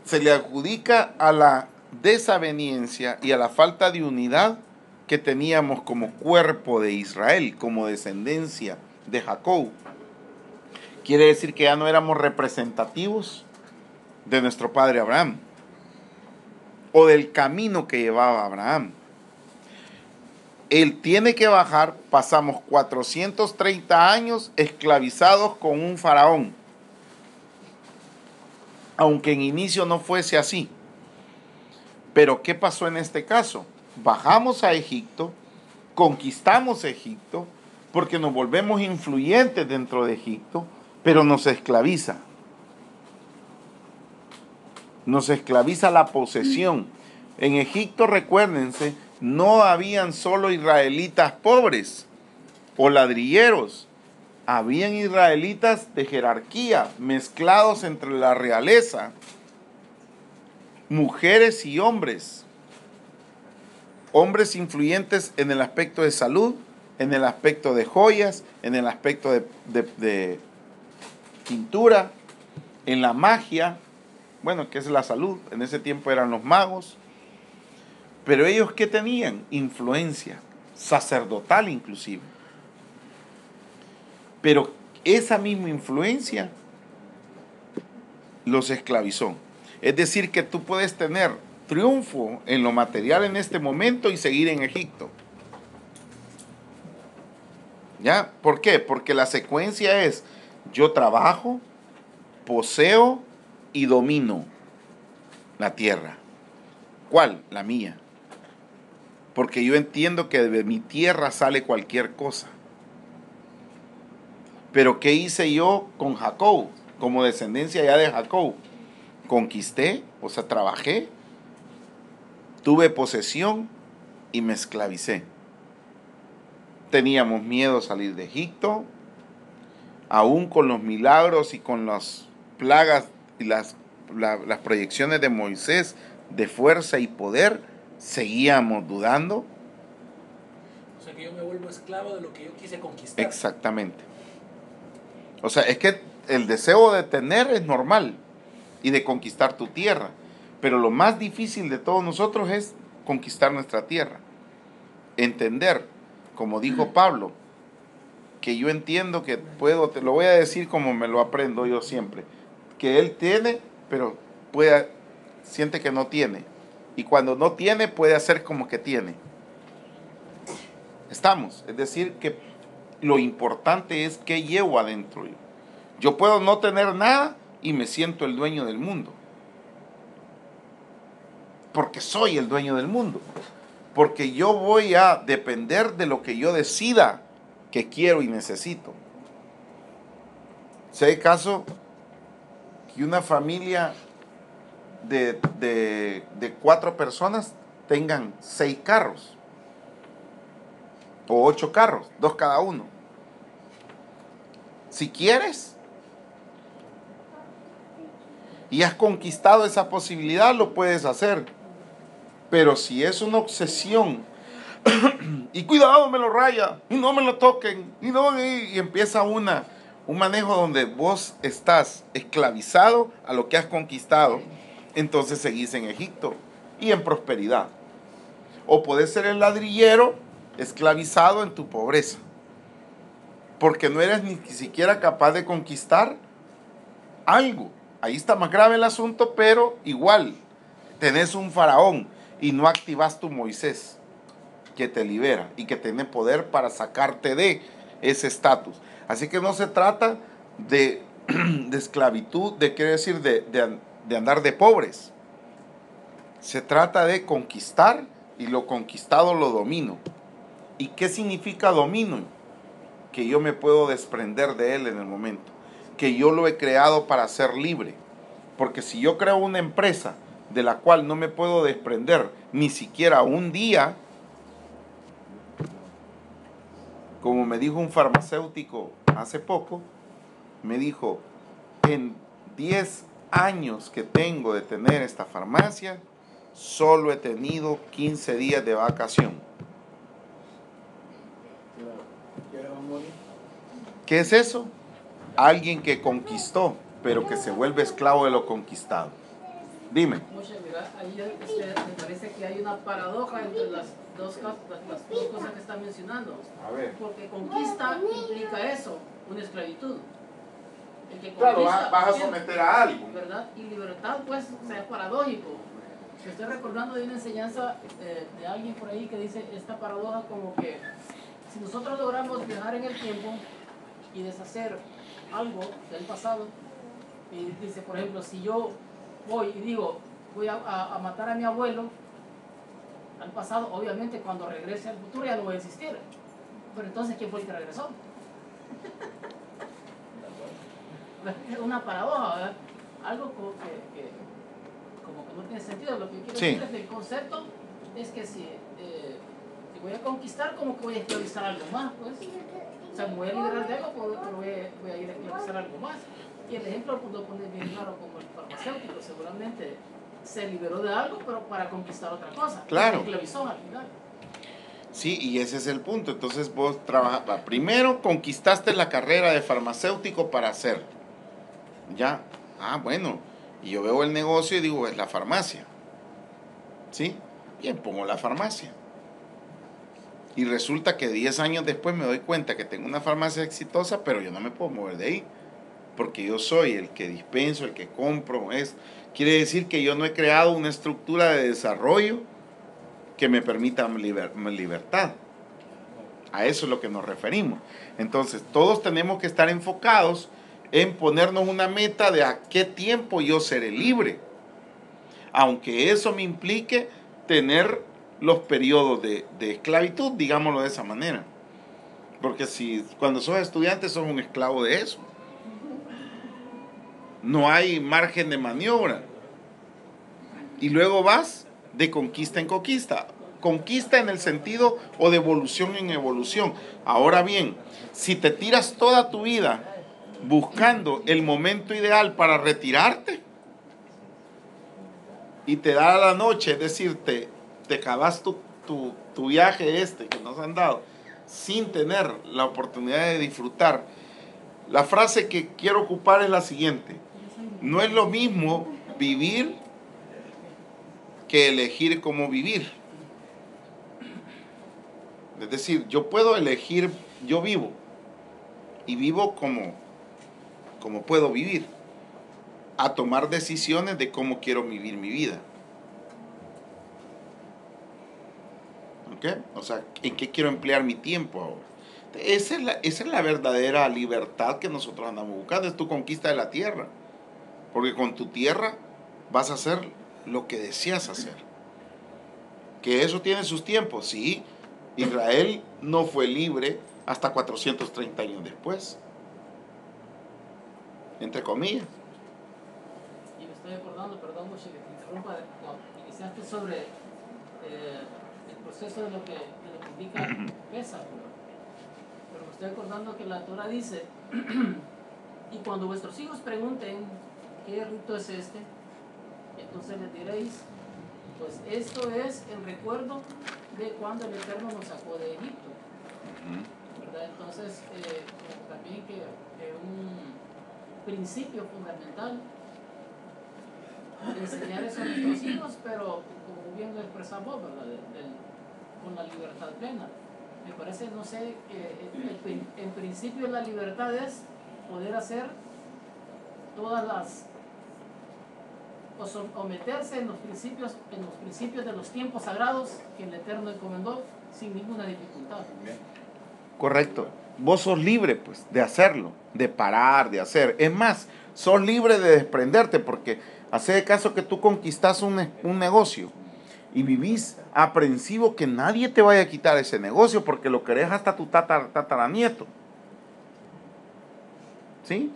Se le adjudica a la desaveniencia y a la falta de unidad que teníamos como cuerpo de Israel, como descendencia de Jacob. Quiere decir que ya no éramos representativos de nuestro padre Abraham o del camino que llevaba Abraham. Él tiene que bajar, pasamos 430 años esclavizados con un faraón, aunque en inicio no fuese así. Pero ¿qué pasó en este caso? Bajamos a Egipto, conquistamos Egipto, porque nos volvemos influyentes dentro de Egipto, pero nos esclaviza. Nos esclaviza la posesión. En Egipto, recuérdense, no habían solo israelitas pobres o ladrilleros. Habían israelitas de jerarquía, mezclados entre la realeza, mujeres y hombres. Hombres influyentes en el aspecto de salud, en el aspecto de joyas, en el aspecto de pintura, en la magia, bueno, que es la salud, en ese tiempo eran los magos, pero ellos ¿qué tenían? Influencia, sacerdotal inclusive. Pero esa misma influencia los esclavizó. Es decir, que tú puedes tener triunfo en lo material en este momento y seguir en Egipto. ¿Ya? ¿Por qué? Porque la secuencia es: yo trabajo, poseo y domino la tierra. ¿Cuál? La mía. Porque yo entiendo que de mi tierra sale cualquier cosa. Pero ¿qué hice yo con Jacob? Como descendencia ya de Jacob. Conquisté, o sea, trabajé, tuve posesión y me esclavicé. Teníamos miedo a salir de Egipto, aún con los milagros y con las plagas y las proyecciones de Moisés de fuerza y poder, seguíamos dudando. O sea que yo me vuelvo esclavo de lo que yo quise conquistar. Exactamente. O sea, es que el deseo de tener es normal y de conquistar tu tierra, pero lo más difícil de todos nosotros es conquistar nuestra tierra. Entender, como dijo Pablo, que yo entiendo que puedo, te lo voy a decir como me lo aprendo yo siempre, que él tiene, pero siente que no tiene. Y cuando no tiene, puede hacer como que tiene. Estamos, es decir, que lo importante es qué llevo adentro yo. Yo puedo no tener nada y me siento el dueño del mundo. Porque soy el dueño del mundo. Porque yo voy a depender de lo que yo decida que quiero y necesito. Si hay caso que una familia de 4 personas tengan 6 carros o 8 carros, 2 cada uno. Si quieres y has conquistado esa posibilidad, lo puedes hacer. Pero si es una obsesión y cuidado, me lo raya y no me lo toquen y empieza un manejo donde vos estás esclavizado a lo que has conquistado, entonces seguís en Egipto y en prosperidad. O podés ser el ladrillero esclavizado en tu pobreza, porque no eres ni siquiera capaz de conquistar algo. Ahí está más grave el asunto, pero igual tenés un faraón y no activas tu Moisés, que te libera y que tiene poder para sacarte de ese estatus. Así que no se trata de esclavitud, quiere decir, de andar de pobres. Se trata de conquistar, y lo conquistado lo domino. ¿Y qué significa domino? Que yo me puedo desprender de él en el momento. Que yo lo he creado para ser libre. Porque si yo creo una empresa de la cual no me puedo desprender ni siquiera un día, como me dijo un farmacéutico hace poco, me dijo: en 10 años que tengo de tener esta farmacia, solo he tenido 15 días de vacación. ¿Qué es eso? Alguien que conquistó, pero que se vuelve esclavo de lo conquistado. Dime. Moshe, mira, ahí me parece que hay una paradoja entre las dos cosas que está mencionando. A ver. Porque conquista implica eso, una esclavitud. El que Claro, conquista, vas a someter a algo. ¿verdad? Y libertad, pues, o sea, es paradójico. Me estoy recordando de una enseñanza de alguien por ahí que dice esta paradoja como que si nosotros logramos viajar en el tiempo y deshacer algo del pasado, y dice, por ejemplo, si yo voy y digo, voy a matar a mi abuelo, al pasado, obviamente cuando regrese al futuro ya no voy a existir. Pero entonces, ¿quién fue el que regresó? Es una paradoja, ¿verdad? Algo como que no tiene sentido. Lo que quiero decir es que el concepto es que si voy a conquistar, como que voy a esclavizar algo más, pues. O sea, me voy a liberar de algo, pero voy a ir a esclavizar algo más. Y el ejemplo lo pone bien claro, como el farmacéutico, seguramente se liberó de algo, pero para conquistar otra cosa. Claro. Se esclavizó al final. Sí, y ese es el punto. Entonces vos trabajas, primero conquistaste la carrera de farmacéutico para hacer. Ya, bueno, y yo veo el negocio y digo, es la farmacia. ¿Sí? Bien, pongo la farmacia. Y resulta que 10 años después me doy cuenta que tengo una farmacia exitosa, pero yo no me puedo mover de ahí. Porque yo soy el que dispenso, el que compro. Quiere decir que yo no he creado una estructura de desarrollo que me permita libertad. A eso es lo que nos referimos. Entonces, todos tenemos que estar enfocados en ponernos una meta de a qué tiempo yo seré libre. Aunque eso me implique tener los periodos de esclavitud, digámoslo de esa manera. Porque si cuando sos estudiante sos un esclavo de eso. No hay margen de maniobra. Y luego vas de conquista en conquista. Conquista en el sentido o de evolución en evolución. Ahora bien, si te tiras toda tu vida buscando el momento ideal para retirarte y te da la noche, es decir, te acabas tu viaje que nos han dado sin tener la oportunidad de disfrutar. La frase que quiero ocupar es la siguiente: no es lo mismo vivir que elegir cómo vivir. Es decir, yo puedo elegir, yo vivo, y vivo como puedo vivir, a tomar decisiones de cómo quiero vivir mi vida. ¿Ok? O sea, ¿en qué quiero emplear mi tiempo ahora? Esa es la verdadera libertad que nosotros andamos buscando, es tu conquista de la tierra. Porque con tu tierra vas a hacer lo que deseas hacer. Que eso tiene sus tiempos, sí. Israel no fue libre hasta 430 años después. Entre comillas. Y me estoy acordando, perdón, Moshe, que te interrumpa, cuando iniciaste sobre el proceso de lo que indica pesa, pero me estoy acordando que la Torah dice, y cuando vuestros hijos pregunten qué rito es este, entonces les diréis, pues esto es el recuerdo de cuando el Eterno nos sacó de Egipto. ¿Verdad? Entonces, también que un principio fundamental de enseñar eso a nuestros hijos, pero como bien lo expresamos, ¿verdad? Con la libertad plena. Me parece, no sé, que en principio la libertad es poder hacer todas las, o meterse en los principios de los tiempos sagrados que el Eterno encomendó sin ninguna dificultad. Correcto. Vos sos libre, pues, de hacerlo, de parar, de hacer. Es más, sos libre de desprenderte, porque hace de caso que tú conquistas un negocio y vivís aprensivo que nadie te vaya a quitar ese negocio, porque lo querés hasta tu tataranieto. ¿Sí?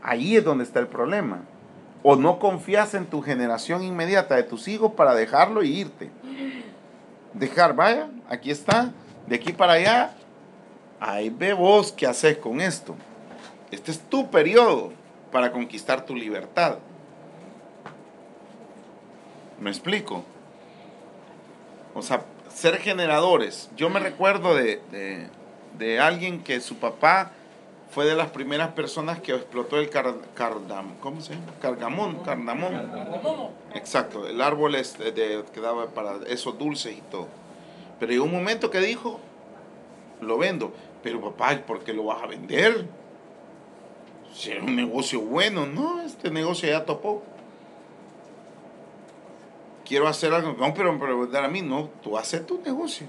Ahí es donde está el problema. O no confías en tu generación inmediata de tus hijos para dejarlo y irte. Dejar, vaya, aquí está, de aquí para allá. Ahí ve vos qué haces con esto. Este es tu periodo para conquistar tu libertad. ¿Me explico? O sea, ser generadores. Yo me recuerdo de alguien que su papá fue de las primeras personas que explotó el ¿cómo se llama? Cardamón. Cardamomo. Exacto, el árbol que daba para esos dulces y todo. Pero llegó un momento que dijo, lo vendo. Pero papá, ¿por qué lo vas a vender? Si es un negocio bueno. No, este negocio ya topó. Quiero hacer algo. No, pero vender a mí. No, tú haces tu negocio.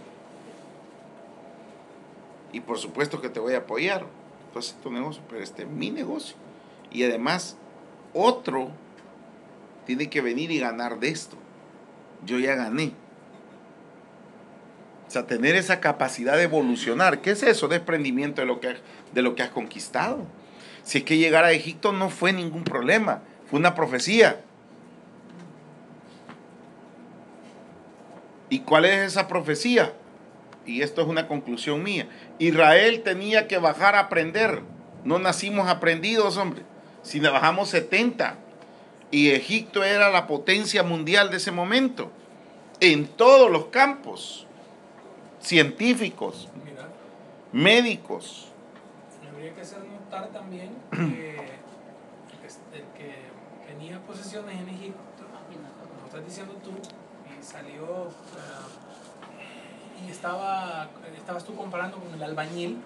Y por supuesto que te voy a apoyar. Tú haces tu negocio, pero este es mi negocio. Y además, otro tiene que venir y ganar de esto. Yo ya gané. O sea, tener esa capacidad de evolucionar. ¿Qué es eso? Desprendimiento de lo que has conquistado. Si es que llegar a Egipto no fue ningún problema. Fue una profecía. ¿Y cuál es esa profecía? Y esto es una conclusión mía. Israel tenía que bajar a aprender. No nacimos aprendidos, hombre. Si bajamos 70. Y Egipto era la potencia mundial de ese momento. En todos los campos. Científicos. Mira, Médicos. habría que hacer notar también que el que tenía posesiones en Egipto, como estás diciendo tú, y salió y estabas tú comparando con el albañil.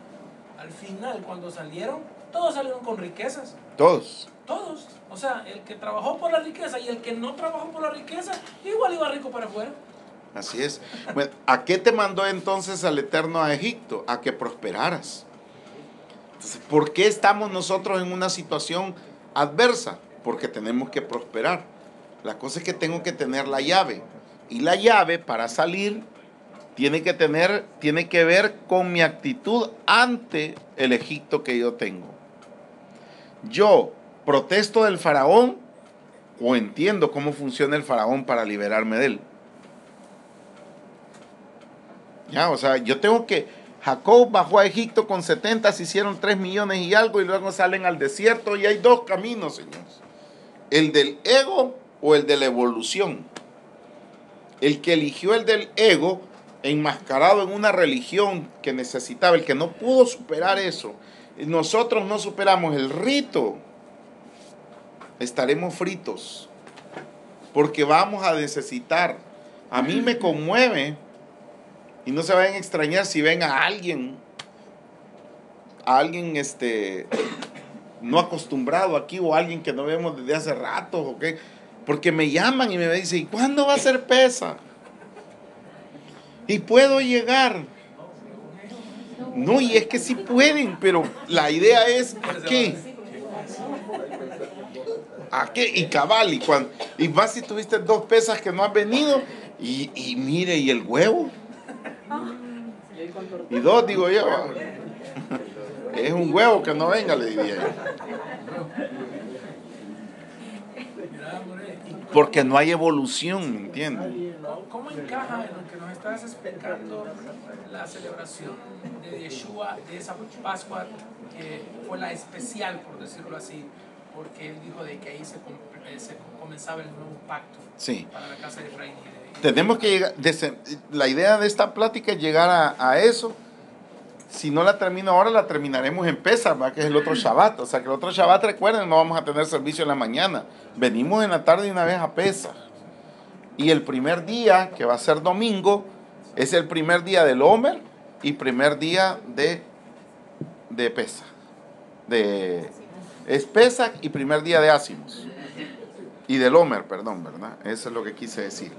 Al final, cuando salieron, todos salieron con riquezas. Todos. Todos. O sea, el que trabajó por la riqueza y el que no trabajó por la riqueza, igual iba rico para afuera. Así es. Bueno, ¿a qué te mandó entonces al Eterno a Egipto? A que prosperaras. Entonces, ¿por qué estamos nosotros en una situación adversa? Porque tenemos que prosperar. La cosa es que tengo que tener la llave. Y la llave para salir tiene que ver con mi actitud ante el Egipto que yo tengo. Yo protesto del faraón o entiendo cómo funciona el faraón para liberarme de él. Ya, o sea, yo tengo que... Jacob bajó a Egipto con 70, se hicieron 3 millones y algo y luego salen al desierto y hay dos caminos, señores. El del ego o el de la evolución. El que eligió el del ego, enmascarado en una religión que necesitaba, el que no pudo superar eso, nosotros no superamos el rito, estaremos fritos, porque vamos a necesitar. A mí me conmueve. Y no se vayan a extrañar si ven a alguien no acostumbrado aquí o alguien que no vemos desde hace rato, ¿o qué? Porque me llaman y me dicen, ¿y cuándo va a ser pesa? ¿Y puedo llegar? No, y es que sí pueden, pero la idea es ¿a qué? Y cabal, y más si tuviste 2 pesas que no han venido, y mire, ¿y el huevo? Y 2, digo yo. Es un huevo que no venga, le diría yo. Porque no hay evolución, ¿me entiendes? ¿Cómo encaja en lo que nos estás explicando la celebración de Yeshua, de esa Pascua que fue la especial, por decirlo así? Porque él dijo de que ahí se comenzaba el nuevo pacto, sí, para la casa de Efraín. Tenemos que llegar, la idea de esta plática es llegar a eso. Si no la termino ahora, la terminaremos en Pesach, que es el otro Shabbat. O sea, que el otro Shabbat, recuerden, no vamos a tener servicio en la mañana. Venimos en la tarde y una vez a Pesach. Y el primer día, que va a ser domingo, es el primer día del Omer y primer día de Pesach. Es Pesach y primer día de Ásimos. Y del Omer, perdón, ¿verdad? Eso es lo que quise decir.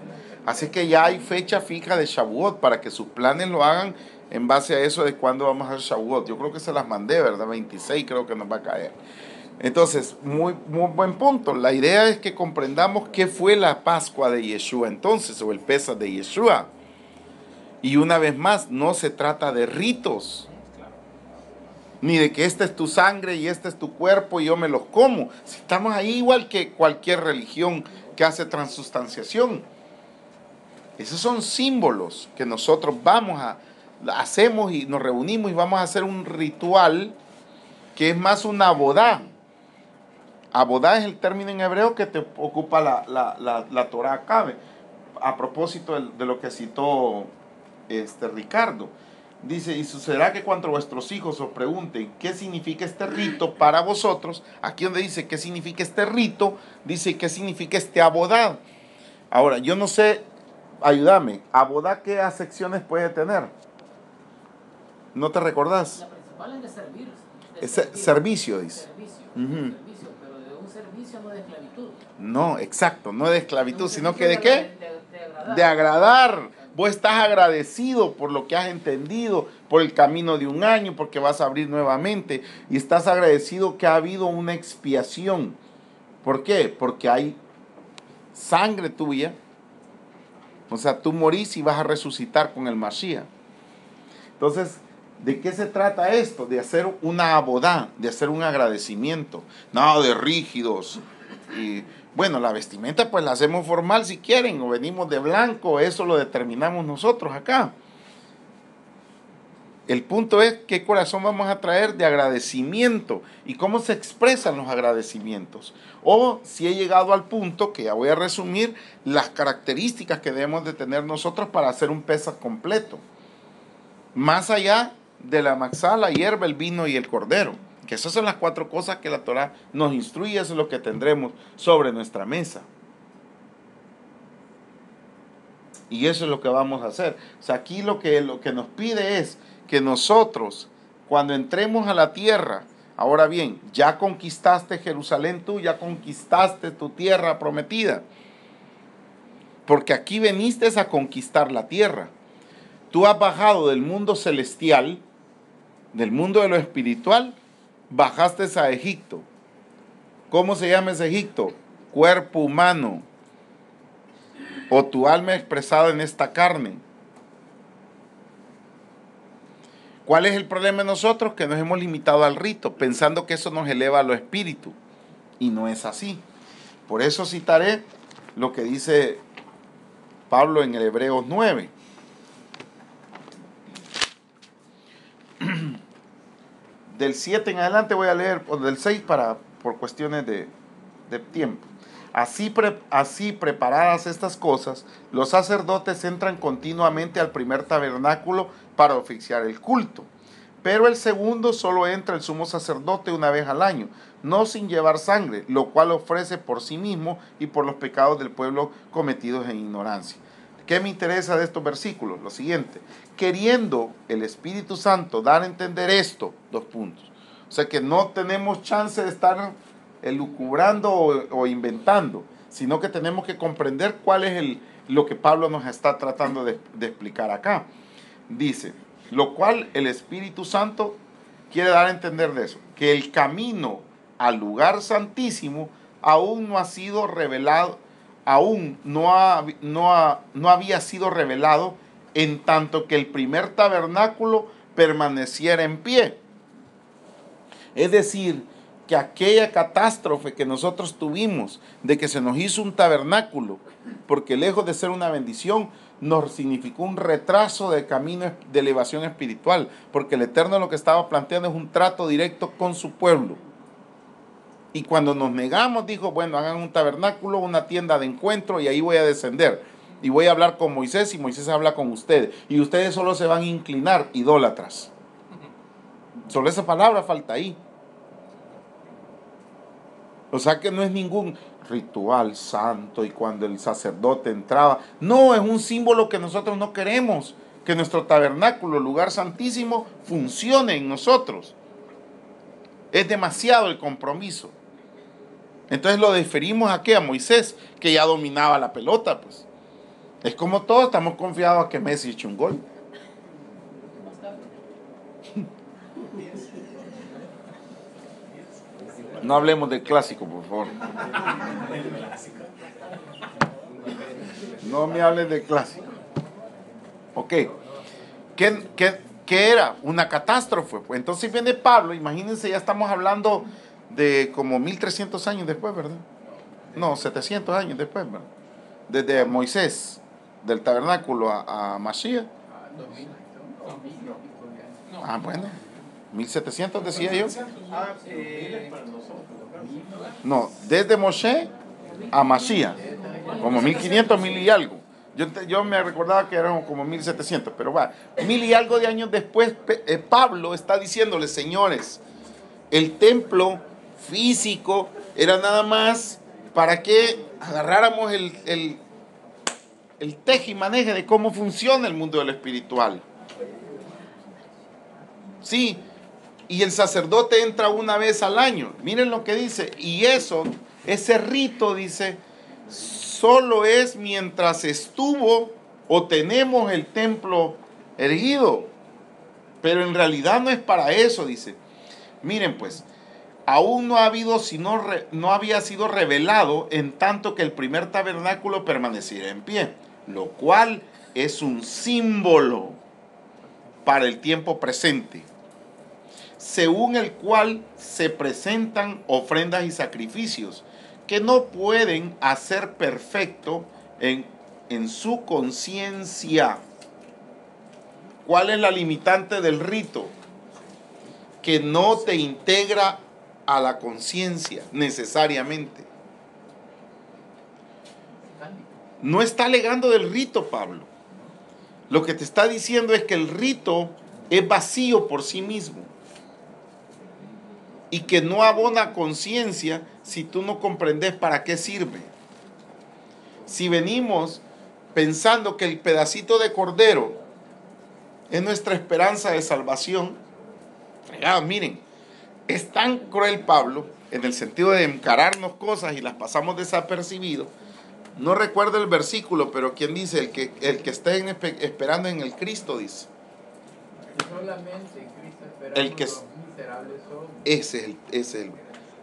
Así que ya hay fecha fija de Shavuot para que sus planes lo hagan en base a eso de cuándo vamos a hacer Shavuot. Yo creo que se las mandé, ¿verdad? 26 creo que nos va a caer. Entonces, muy buen punto. La idea es que comprendamos qué fue la Pascua de Yeshua entonces, o el Pesach de Yeshua. Y una vez más, no se trata de ritos, ni de que esta es tu sangre y este es tu cuerpo y yo me los como. Si estamos ahí igual que cualquier religión que hace transustanciación. Esos son símbolos que nosotros hacemos y nos reunimos y vamos a hacer un ritual que es más una abodá. Abodá es el término en hebreo que te ocupa la Torah acá, a propósito de lo que citó Ricardo. Dice, y sucederá que cuando vuestros hijos os pregunten qué significa este rito para vosotros, aquí donde dice qué significa este rito, dice qué significa este abodá. Ahora, yo no sé, ayúdame, abodá, ¿qué acepciones puede tener? ¿No te recordás? La principal es de servir. Servicio, dice. Servicio, pero de un servicio no de esclavitud. No, exacto, no de esclavitud, Un sino servicio que ¿de qué? De agradar. De agradar. Vos estás agradecido por lo que has entendido, por el camino de un año, porque vas a abrir nuevamente. Y estás agradecido que ha habido una expiación. ¿Por qué? Porque hay sangre tuya. O sea, tú morís y vas a resucitar con el Mashiach. Entonces, ¿de qué se trata esto? De hacer una abodá, de hacer un agradecimiento. No, de rígidos. Y bueno, la vestimenta pues la hacemos formal si quieren, o venimos de blanco, eso lo determinamos nosotros acá. El punto es qué corazón vamos a traer de agradecimiento y cómo se expresan los agradecimientos. O si he llegado al punto, que ya voy a resumir, las características que debemos de tener nosotros para hacer un Pesaj completo. Más allá de la maxá, la hierba, el vino y el cordero. Que esas son las 4 cosas que la Torah nos instruye, eso es lo que tendremos sobre nuestra mesa. Y eso es lo que vamos a hacer. O sea, aquí lo que nos pide es que nosotros, cuando entremos a la tierra, ahora bien, ya conquistaste Jerusalén tú, ya conquistaste tu tierra prometida. Porque aquí veniste a conquistar la tierra. Tú has bajado del mundo celestial, del mundo de lo espiritual, bajaste a Egipto. ¿Cómo se llama ese Egipto? Cuerpo humano. O tu alma expresada en esta carne. ¿Cuál es el problema de nosotros? Que nos hemos limitado al rito, pensando que eso nos eleva a lo espíritu. Y no es así. Por eso citaré lo que dice Pablo en el Hebreos 9. Del 7 en adelante voy a leer, o del 6 por cuestiones de tiempo. Así preparadas estas cosas, los sacerdotes entran continuamente al primer tabernáculo para oficiar el culto. Pero el segundo solo entra el sumo sacerdote una vez al año, no sin llevar sangre, lo cual ofrece por sí mismo y por los pecados del pueblo cometidos en ignorancia. ¿Qué me interesa de estos versículos? Lo siguiente, queriendo el Espíritu Santo dar a entender esto, 2 puntos. O sea que no tenemos chance de estar elucubrando o inventando, sino que tenemos que comprender cuál es lo que Pablo nos está tratando de explicar acá. Dice, lo cual el Espíritu Santo quiere dar a entender de eso, que el camino al lugar santísimo aún no ha sido revelado, aún no había sido revelado en tanto que el primer tabernáculo permaneciera en pie. Es decir, que aquella catástrofe que nosotros tuvimos de que se nos hizo un tabernáculo, porque lejos de ser una bendición, nos significó un retraso de camino de elevación espiritual, porque el Eterno lo que estaba planteando es un trato directo con su pueblo. Y cuando nos negamos, dijo, bueno, hagan un tabernáculo, una tienda de encuentro, y ahí voy a descender. Y voy a hablar con Moisés, y Moisés habla con ustedes. Y ustedes solo se van a inclinar, idólatras. Solo esa palabra falta ahí. O sea que no es ningún ritual santo y cuando el sacerdote entraba. No, es un símbolo que nosotros no queremos. Que nuestro tabernáculo, lugar santísimo, funcione en nosotros. Es demasiado el compromiso. Entonces lo deferimos a ¿qué? A Moisés, que ya dominaba la pelota, pues. Es como todos estamos confiados a que Messi eche un gol. No hablemos del clásico, por favor. No me hables del clásico. Ok. ¿Qué era? Una catástrofe. Pues entonces viene Pablo, imagínense, ya estamos hablando de como 1300 años después, ¿verdad? No, 700 años después, ¿verdad? Desde Moisés, del tabernáculo a Mashiach. Ah, bueno. 1700 decía yo. No, desde Moshe a Mashiach. Como 1500, 1000 y algo. Yo me recordaba que eran como 1700, pero va, 1000 y algo de años después, Pablo está diciéndole, señores, el templo físico era nada más para que agarráramos el tejimaneje de cómo funciona el mundo del espiritual. Sí, y el sacerdote entra una vez al año. Miren lo que dice, y ese rito, dice, solo es mientras estuvo o tenemos el templo erguido, pero en realidad no es para eso, dice. Miren pues, aún no había sido revelado en tanto que el primer tabernáculo permaneciera en pie, lo cual es un símbolo para el tiempo presente, según el cual se presentan ofrendas y sacrificios que no pueden hacer perfecto en su conciencia. ¿Cuál es la limitante del rito? Que no te integra a la conciencia necesariamente. No está alegando del rito, Pablo. Lo que te está diciendo es que el rito es vacío por sí mismo y que no abona conciencia si tú no comprendes para qué sirve. Si venimos pensando que el pedacito de cordero es nuestra esperanza de salvación, miren, es tan cruel Pablo en el sentido de encararnos cosas y las pasamos desapercibidos. No recuerdo el versículo, pero ¿quién dice? El que esté esperando en el Cristo, dice. Solamente en Cristo esperamos El que los miserables somos. Ese es el.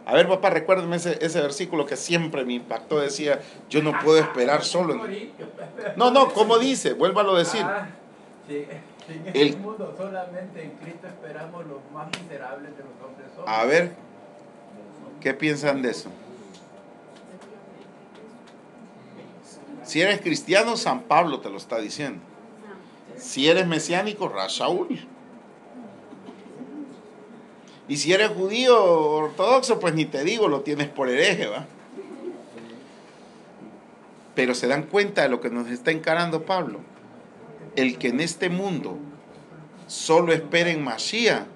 A ver, papá, recuérdeme ese versículo que siempre me impactó. Decía, yo no puedo esperar solo. No, ¿cómo dice? Vuélvalo a decir. Sí, en El- este mundo solamente en Cristo esperamos los más miserables de los hombres somos. A ver, ¿qué piensan de eso? Si eres cristiano, San Pablo te lo está diciendo. Si eres mesiánico, Rashaul. Y si eres judío ortodoxo, pues ni te digo, lo tienes por hereje, ¿va? Pero se dan cuenta de lo que nos está encarando Pablo. El que en este mundo solo espera en Mashiach,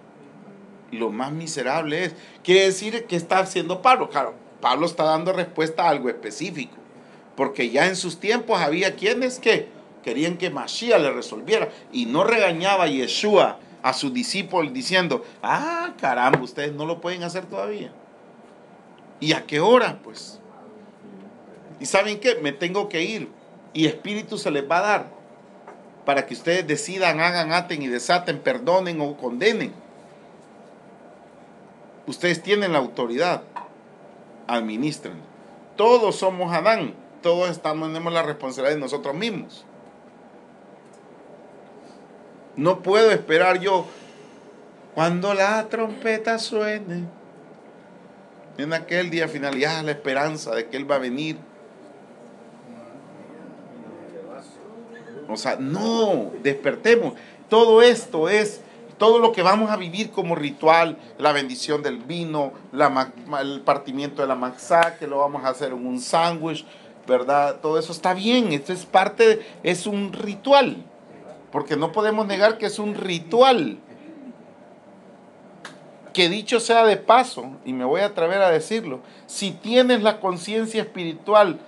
lo más miserable es. Quiere decir que está haciendo Pablo. Claro, Pablo está dando respuesta a algo específico. Porque ya en sus tiempos había quienes que querían que Mashiach le resolviera. Y no regañaba a Yeshua a sus discípulos diciendo, caramba, ustedes no lo pueden hacer todavía. ¿Y a qué hora? Pues. ¿Y saben qué? Me tengo que ir. Y espíritu se les va a dar para que ustedes decidan, hagan, aten y desaten, perdonen o condenen. Ustedes tienen la autoridad. Administren. Todos somos Adán. Todos tenemos la responsabilidad de nosotros mismos. No puedo esperar yo cuando la trompeta suene en aquel día final, ya la esperanza de que Él va a venir. O sea, no, despertemos. Todo esto es, todo lo que vamos a vivir como ritual, la bendición del vino, el partimiento de la matzá, que lo vamos a hacer en un sándwich, ¿verdad? Todo eso está bien, esto es es un ritual, porque no podemos negar que es un ritual. Que dicho sea de paso, y me voy a atrever a decirlo, si tienes la conciencia espiritual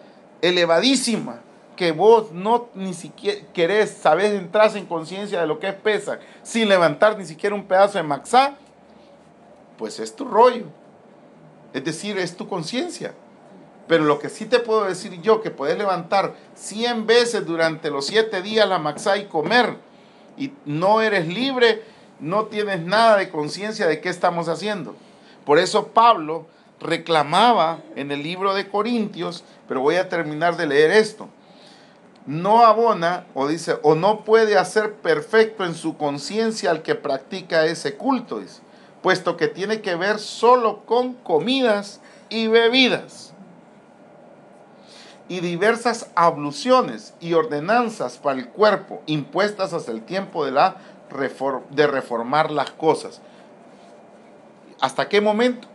elevadísima, que vos no ni siquiera querés, sabés, entrar en conciencia de lo que es Pesaj, sin levantar ni siquiera un pedazo de matzá, pues es tu rollo. Es decir, es tu conciencia. Pero lo que sí te puedo decir yo, que puedes levantar 100 veces durante los 7 días la matzá y comer, y no eres libre, no tienes nada de conciencia de qué estamos haciendo. Por eso Pablo reclamaba en el libro de Corintios, pero voy a terminar de leer esto. No abona, o dice, o no puede hacer perfecto en su conciencia al que practica ese culto, dice, puesto que tiene que ver solo con comidas y bebidas y diversas abluciones y ordenanzas para el cuerpo impuestas hasta el tiempo de reformar las cosas. ¿Hasta qué momento?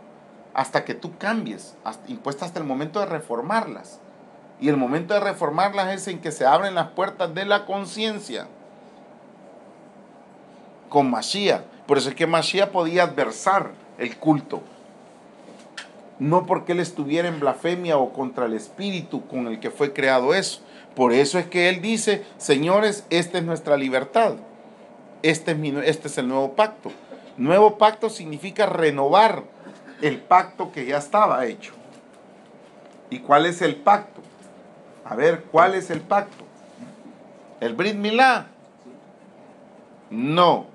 Hasta que tú cambies, impuestas hasta el momento de reformarlas. Y el momento de reformarlas es en que se abren las puertas de la conciencia. Con Mashiach. Por eso es que Mashiach podía adversar el culto. No porque él estuviera en blasfemia o contra el espíritu con el que fue creado eso. Por eso es que él dice, señores, esta es nuestra libertad. Este es el nuevo pacto. Nuevo pacto significa renovar el pacto que ya estaba hecho. ¿Y cuál es el pacto? A ver, ¿cuál es el pacto? ¿El Brit Milá? No.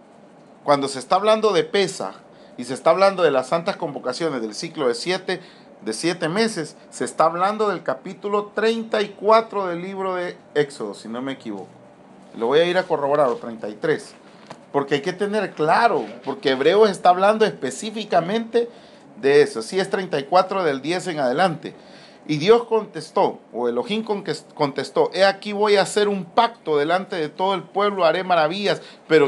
Cuando se está hablando de Pesaj y se está hablando de las santas convocaciones del ciclo de 7 meses, se está hablando del capítulo 34 del libro de Éxodo, si no me equivoco. Lo voy a ir a corroborar, o 33. Porque hay que tener claro, porque Hebreos está hablando específicamente de eso. Sí, es 34 del 10 en adelante. Y Dios contestó, o Elohim contestó, he aquí voy a hacer un pacto delante de todo el pueblo, haré maravillas, pero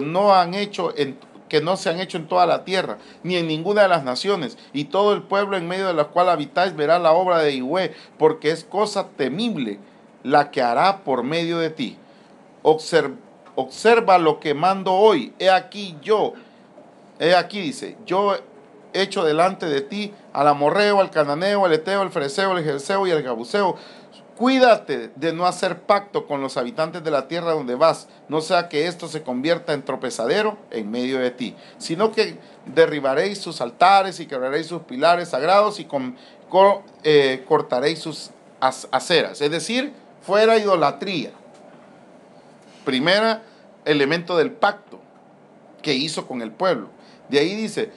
que no se han hecho en toda la tierra, ni en ninguna de las naciones. Y todo el pueblo en medio de la cual habitáis verá la obra de Yahweh, porque es cosa temible la que hará por medio de ti. Observa lo que mando hoy. He aquí dice, yo he hecho delante de ti al amorreo, al cananeo, al eteo, al fereceo, al jerseo y al jabuseo. Cuídate de no hacer pacto con los habitantes de la tierra donde vas, no sea que esto se convierta en tropezadero en medio de ti, sino que derribaréis sus altares y quebraréis sus pilares sagrados y cortaréis sus aceras. Es decir, fuera idolatría. Primer elemento del pacto que hizo con el pueblo. De ahí dice,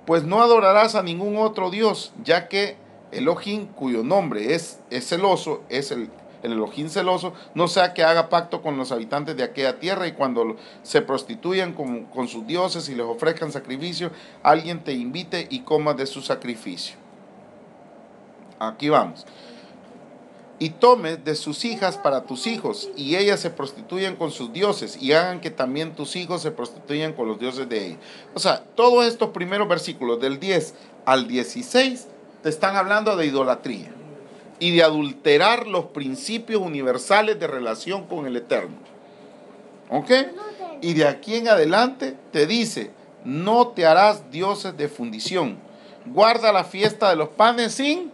pues no adorarás a ningún otro Dios, ya que Elohim, cuyo nombre es celoso, es el Elohim celoso, no sea que haga pacto con los habitantes de aquella tierra y cuando se prostituyan con sus dioses y les ofrezcan sacrificio, alguien te invite y comas de su sacrificio. Aquí vamos. Y tomes de sus hijas para tus hijos, y ellas se prostituyan con sus dioses, y hagan que también tus hijos se prostituyan con los dioses de ellos. O sea, todos estos primeros versículos, del 10 al 16, te están hablando de idolatría y de adulterar los principios universales de relación con el Eterno. ¿Ok? Y de aquí en adelante te dice, no te harás dioses de fundición. Guarda la fiesta de los panes sin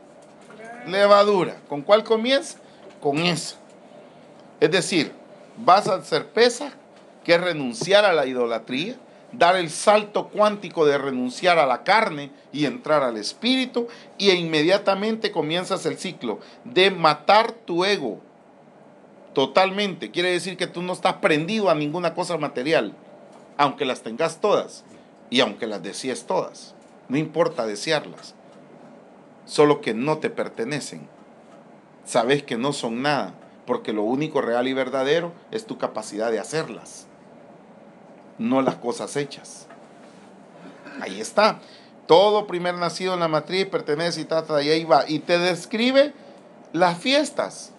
levadura. ¿Con cuál comienza? Con esa. Es decir, vas a hacer Pesaj, que es renunciar a la idolatría, dar el salto cuántico de renunciar a la carne y entrar al espíritu, y inmediatamente comienzas el ciclo de matar tu ego totalmente. Quiere decir que tú no estás prendido a ninguna cosa material, aunque las tengas todas y aunque las desees todas. No importa desearlas, solo que no te pertenecen. Sabes que no son nada, porque lo único real y verdadero es tu capacidad de hacerlas, no las cosas hechas. Ahí está. Todo primer nacido en la matriz pertenece y ahí va. Y te describe las fiestas.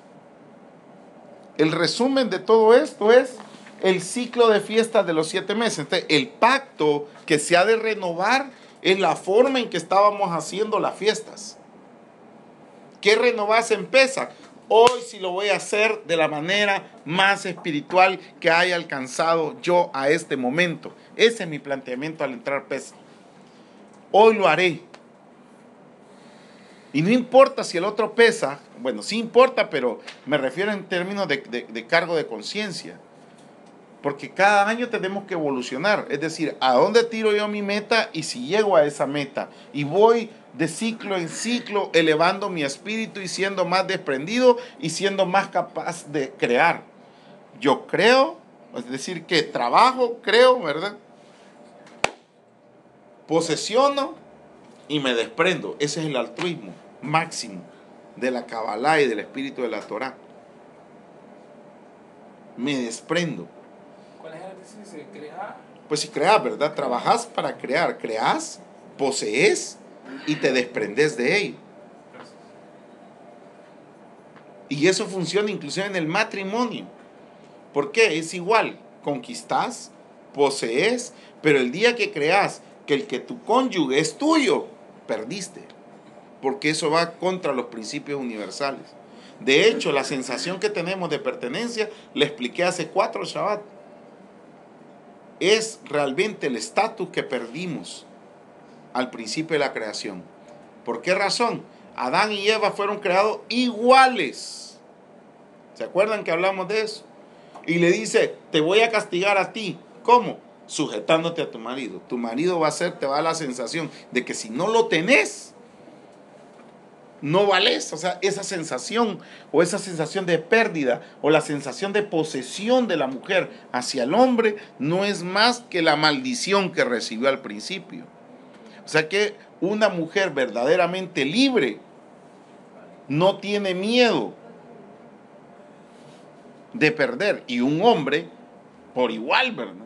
El resumen de todo esto es el ciclo de fiestas de los 7 meses. Entonces, el pacto que se ha de renovar es la forma en que estábamos haciendo las fiestas. ¿Qué renovás en Pesaj? Hoy sí lo voy a hacer de la manera más espiritual que haya alcanzado yo a este momento. Ese es mi planteamiento al entrar Pesaj. Hoy lo haré. Y no importa si el otro Pesaj, bueno, sí importa, pero me refiero en términos de cargo de conciencia. Porque cada año tenemos que evolucionar. Es decir, ¿a dónde tiro yo mi meta? Y si llego a esa meta y voy de ciclo en ciclo elevando mi espíritu y siendo más desprendido y siendo más capaz de crear. Yo creo, es decir, que trabajo, creo, ¿verdad? Posesiono y me desprendo. Ese es el altruismo máximo de la Kabbalah y del espíritu de la Torah. Me desprendo. ¿Cuál es la tesis de crear? Pues si creas, ¿verdad? Trabajas para crear. Creas, posees y te desprendes de ello. Y eso funciona inclusive en el matrimonio. ¿Por qué? Es igual. Conquistas, posees, pero el día que creas que tu cónyuge es tuyo, perdiste. Porque eso va contra los principios universales. De hecho, la sensación que tenemos de pertenencia, le expliqué hace 4 Shabbat, es realmente el estatus que perdimos al principio de la creación. ¿Por qué razón? Adán y Eva fueron creados iguales. ¿Se acuerdan que hablamos de eso? Y le dice, te voy a castigar a ti. ¿Cómo? Sujetándote a tu marido. Tu marido te va a dar la sensación de que si no lo tenés, no vales. O sea, esa sensación de pérdida o la sensación de posesión de la mujer hacia el hombre no es más que la maldición que recibió al principio. O sea que una mujer verdaderamente libre no tiene miedo de perder, y un hombre por igual, ¿verdad?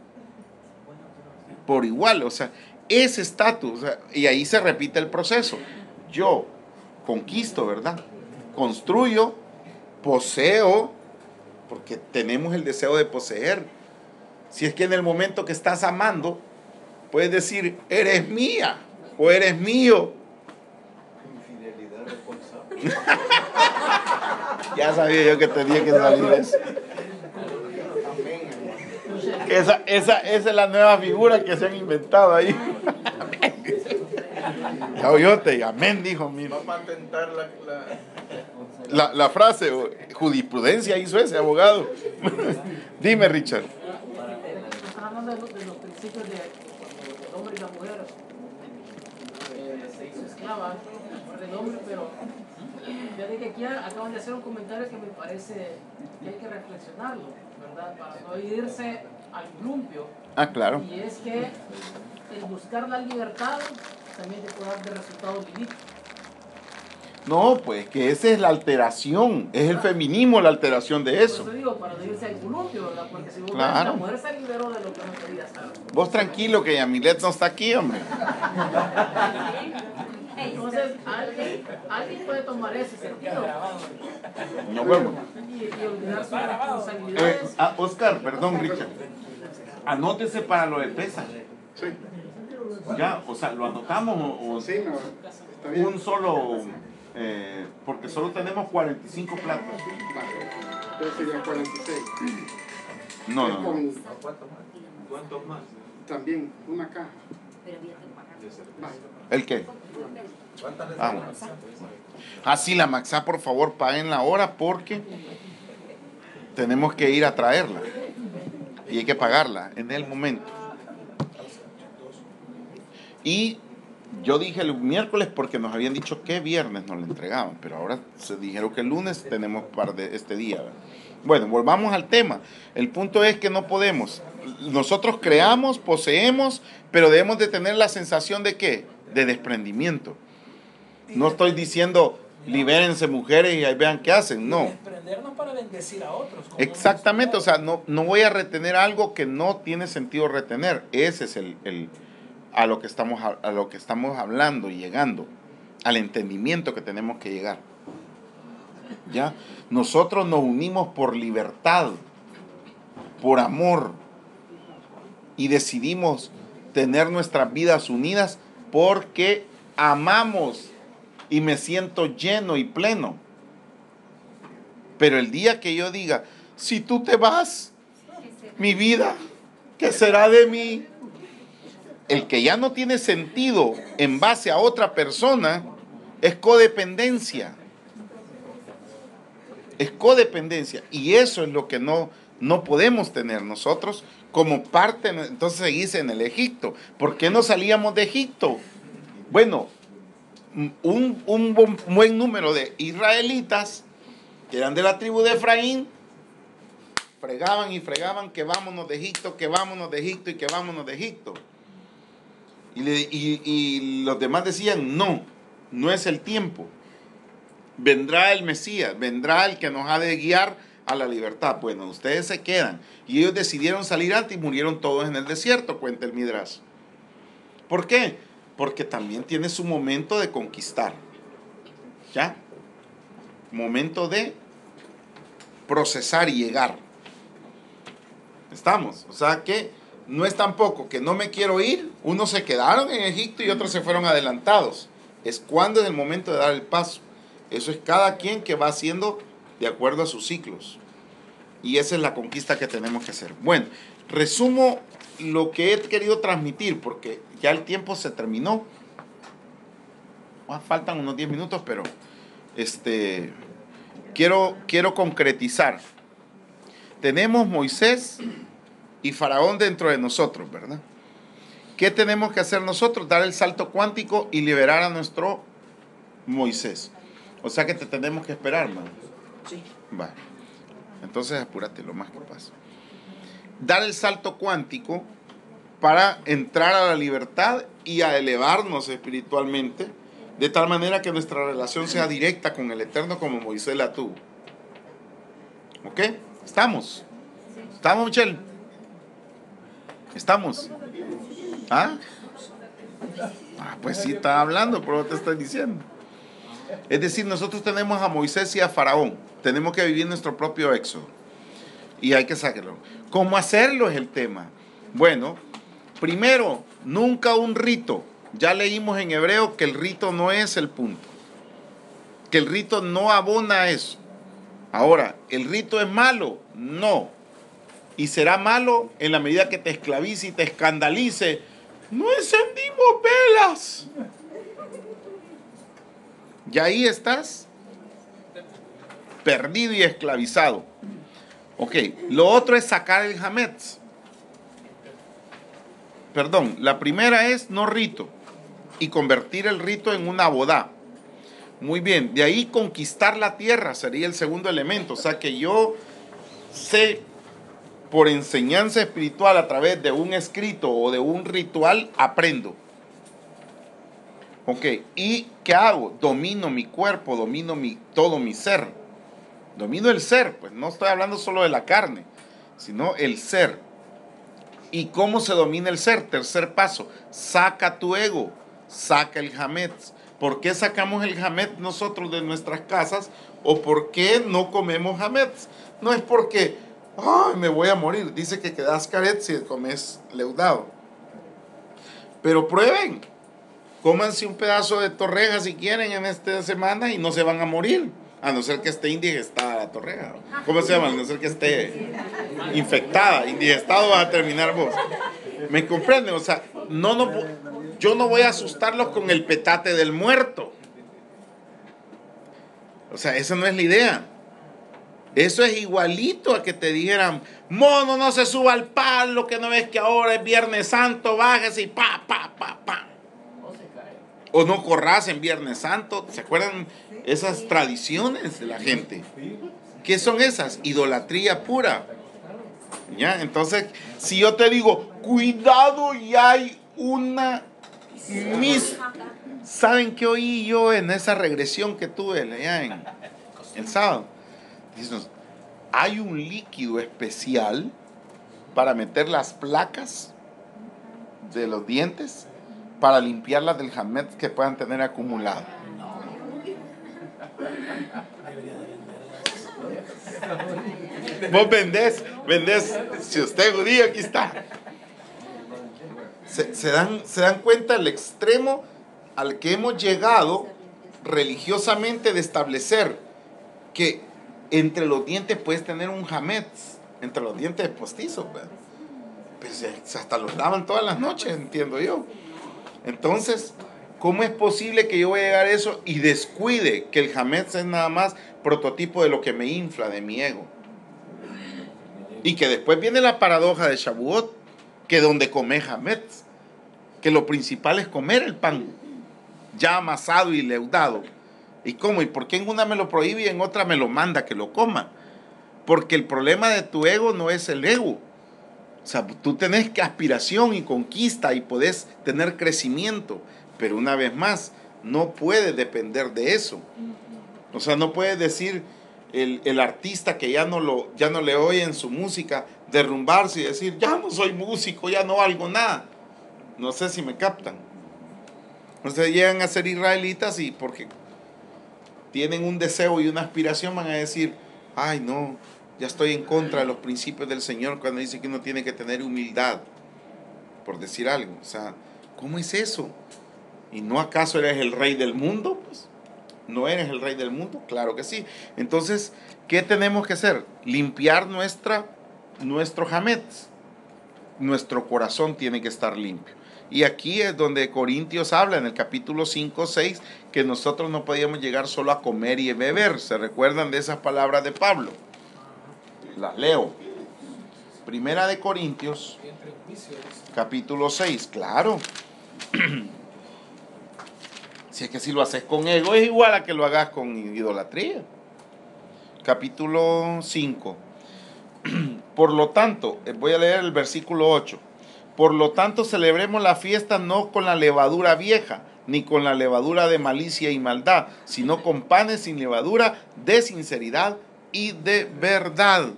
Por igual, o sea, ese estatus, o sea, y ahí se repite el proceso. Yo conquisto, ¿verdad? Construyo, poseo, porque tenemos el deseo de poseer. Si es que en el momento que estás amando, puedes decir, eres mía o eres mío. Infidelidad responsable. Ya sabía yo que tenía que salir eso. Amén, hermano. Esa es la nueva figura que se han inventado ahí. Ya oyote, amén, dijo, mira. Va a patentar La frase, jurisprudencia hizo ese abogado. Dime, Richard. Están hablando de los principios de cuando el hombre y la mujer se hizo esclava, la mujer del hombre, pero fíjate que aquí acaban de hacer un comentario que me parece que hay que reflexionarlo, ¿verdad? Para no irse al columpio. Ah, claro. Y es que el buscar la libertad también te puede dar de resultado vivir. No, pues que esa es la alteración, es el feminismo la alteración de Por eso. eso digo, para no irse al columpio, ¿verdad? Porque si vos ves, Claro. la mujer se liberó de lo que no quería hacer. Vos tranquilo que Yamilet no está aquí, hombre. Entonces, alguien puede tomar ese sentido Nos vemos. y olvidar sus responsabilidades. Oscar, perdón, Richard. Anótese para lo de pesa. Sí, Ya, o sea, ¿lo anotamos o sí, no, está bien. un solo? Porque solo tenemos 45 platos. Vale, entonces sería 46. No, Es no, no. con ¿Cuántos más? también una caja. Vale. ¿El qué? Ah, bueno. Ah, sí, la Maxá, por favor, paguen la hora porque tenemos que ir a traerla. Y hay que pagarla en el momento. Y yo dije el miércoles porque nos habían dicho que viernes nos la entregaban, pero ahora se dijeron que el lunes tenemos este día, ¿verdad? Bueno, volvamos al tema. El punto es que no podemos. Nosotros creamos, poseemos, pero debemos de tener la sensación de ¿qué? De desprendimiento. No estoy diciendo libérense mujeres y ahí vean qué hacen, no. Desprendernos para bendecir a otros. como Exactamente, o hemos sea, no voy a retener algo que no tiene sentido retener. Ese es a lo que estamos hablando y llegando, al entendimiento que tenemos que llegar. ¿Ya? Nosotros nos unimos por libertad, por amor, y decidimos tener nuestras vidas unidas porque amamos y me siento lleno y pleno. Pero el día que yo diga, si tú te vas, mi vida, ¿qué será de mí? El que ya no tiene sentido en base a otra persona es codependencia. Es codependencia. Y eso es lo que no podemos tener nosotros como parte. Entonces se dice en el Egipto. ¿Por qué no salíamos de Egipto? Bueno, un buen número de israelitas que eran de la tribu de Efraín fregaban y fregaban que vámonos de Egipto, que vámonos de Egipto y que vámonos de Egipto. Y los demás decían, no es el tiempo. Vendrá el Mesías, vendrá el que nos ha de guiar a la libertad. Bueno, ustedes se quedan. Y ellos decidieron salir antes y murieron todos en el desierto, cuenta el Midrash. ¿Por qué? Porque también tiene su momento de conquistar. ¿Ya? Momento de procesar y llegar. ¿Estamos? O sea que no es tampoco que no me quiero ir. Unos se quedaron en Egipto y otros se fueron adelantados. Es cuando es el momento de dar el paso. Eso es cada quien que va haciendo de acuerdo a sus ciclos. Y esa es la conquista que tenemos que hacer. Bueno, resumo lo que he querido transmitir, porque ya el tiempo se terminó. Faltan unos 10 minutos, pero quiero concretizar. Tenemos Moisés y Faraón dentro de nosotros, ¿verdad? ¿Qué tenemos que hacer nosotros? Dar el salto cuántico y liberar a nuestro Moisés. O sea que te tenemos que esperar, ¿no? Sí. Vale. Entonces apúrate lo más que pasa. Dar el salto cuántico para entrar a la libertad y a elevarnos espiritualmente, de tal manera que nuestra relación sea directa con el Eterno como Moisés la tuvo. ¿Ok? ¿Estamos? ¿Estamos, Michelle? ¿Estamos? ¿Ah? Pues sí, está hablando, pero te estoy diciendo. Es decir, nosotros tenemos a Moisés y a Faraón. Tenemos que vivir nuestro propio éxodo. Y hay que sacarlo. ¿Cómo hacerlo es el tema? Bueno, primero, nunca un rito. Ya leímos en hebreo que el rito no es el punto. Que el rito no abona a eso. Ahora, ¿el rito es malo? No. Y será malo en la medida que te esclavice y te escandalice. No encendimos velas. Y ahí estás perdido y esclavizado. Ok, lo otro es sacar el hametz. Perdón, la primera es no rito y convertir el rito en una bodá. Muy bien, de ahí conquistar la tierra sería el segundo elemento. O sea que yo sé por enseñanza espiritual a través de un escrito o de un ritual, aprendo. Ok, ¿y qué hago? Domino mi cuerpo, domino todo mi ser. Domino el ser, pues no estoy hablando solo de la carne, sino el ser. ¿Y cómo se domina el ser? Tercer paso, saca tu ego, saca el hametz. ¿Por qué sacamos el hametz nosotros de nuestras casas? ¿O por qué no comemos hametz? No es porque, ay, me voy a morir. Dice que quedas caret si comes leudado. Pero prueben. Cómanse un pedazo de torreja si quieren en esta semana y no se van a morir. A no ser que esté indigestada la torreja. ¿Cómo se llama? A no ser que esté infectada. Indigestado vas a terminar vos. ¿Me comprenden? O sea, yo no voy a asustarlos con el petate del muerto. O sea, esa no es la idea. Eso es igualito a que te dijeran, mono, no se suba al palo, que no ves que ahora es Viernes Santo, bájese y pa. O no corras en Viernes Santo. ¿Se acuerdan esas tradiciones de la gente? ¿Qué son esas? Idolatría pura. ¿Ya? Entonces, si yo te digo, cuidado, y hay una ¿saben qué oí yo en esa regresión que tuve allá en el sábado? Dicen, hay un líquido especial para meter las placas de los dientes para limpiarlas del hametz que puedan tener acumulado. Vos vendés, si usted es judío, aquí está. ¿Se dan cuenta el extremo al que hemos llegado religiosamente de establecer que entre los dientes puedes tener un hametz, entre los dientes postizos, ¿verdad? Pero hasta los lavan todas las noches, entiendo yo. Entonces, ¿cómo es posible que yo voy a llegar a eso y descuide que el hametz es nada más prototipo de lo que me infla, de mi ego? Y que después viene la paradoja de Shavuot, que donde come hametz, que lo principal es comer el pan, ya amasado y leudado. ¿Y cómo? ¿Y por qué en una me lo prohíbe y en otra me lo manda que lo coma? Porque el problema de tu ego no es el ego. O sea, tú tenés que aspiración y conquista y podés tener crecimiento, pero una vez más, no puedes depender de eso. O sea, no puedes decir el artista que ya no le oye en su música, derrumbarse y decir, ya no soy músico, ya no valgo nada. No sé si me captan. Entonces llegan a ser israelitas y porque tienen un deseo y una aspiración van a decir, ay no, ya estoy en contra de los principios del Señor cuando dice que uno tiene que tener humildad, por decir algo. O sea, ¿cómo es eso? ¿Y no acaso eres el rey del mundo? Pues ¿No eres el rey del mundo? Claro que sí. Entonces, ¿qué tenemos que hacer? Limpiar nuestro hametz. Nuestro corazón tiene que estar limpio. Y aquí es donde Corintios habla en el capítulo 5, 6, que nosotros no podíamos llegar solo a comer y beber. ¿Se recuerdan de esas palabras de Pablo? Las leo. Primera de Corintios, capítulo 6, claro. Si es que si lo haces con ego es igual a que lo hagas con idolatría. Capítulo 5. Por lo tanto, voy a leer el versículo 8. Por lo tanto, celebremos la fiesta no con la levadura vieja, ni con la levadura de malicia y maldad, sino con panes sin levadura, de sinceridad y de verdad.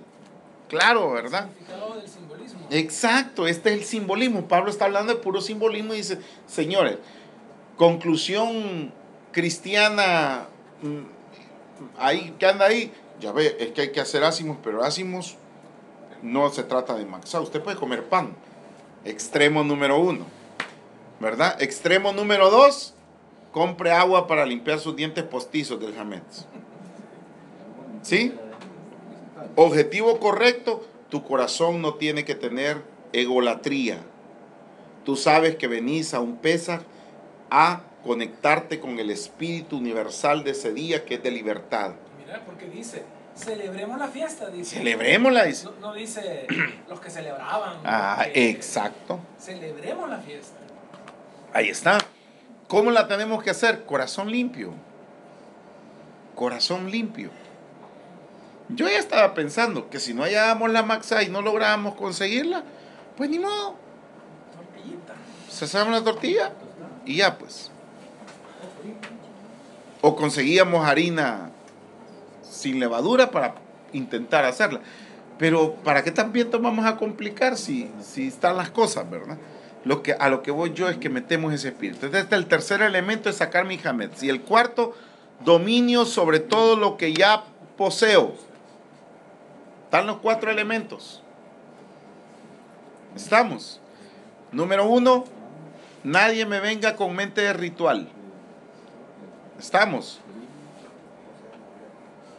Claro, ¿verdad? Del simbolismo. Exacto, este es el simbolismo. Pablo está hablando de puro simbolismo y dice, señores, conclusión cristiana, ahí, ¿qué anda ahí? Ya ve, es que hay que hacer ácimos, pero ácimos no se trata de maxar. Usted puede comer pan. Extremo número 1, ¿verdad? Extremo número 2, compre agua para limpiar sus dientes postizos del hametz. ¿Sí? Objetivo correcto, tu corazón no tiene que tener egolatría. Tú sabes que venís a un Pesaj a conectarte con el espíritu universal de ese día que es de libertad. Mira, porque dice, celebremos la fiesta, dice. Celebrémosla, dice. No dice los que celebraban. Exacto. Celebremos la fiesta. Ahí está. ¿Cómo la tenemos que hacer? Corazón limpio. Corazón limpio. Yo ya estaba pensando que si no hallábamos la maxa y no lográbamos conseguirla, pues ni modo. Tortillita. Se hacemos la tortilla y ya pues. O conseguíamos harina sin levadura para intentar hacerla. Pero ¿para qué también vamos a complicar si están las cosas, verdad? A lo que voy yo es que metemos ese espíritu. Entonces el tercer elemento es sacar mi hametz. Y el cuarto, dominio sobre todo lo que ya poseo. Están los 4 elementos. ¿Estamos? Número 1, nadie me venga con mente de ritual. ¿Estamos?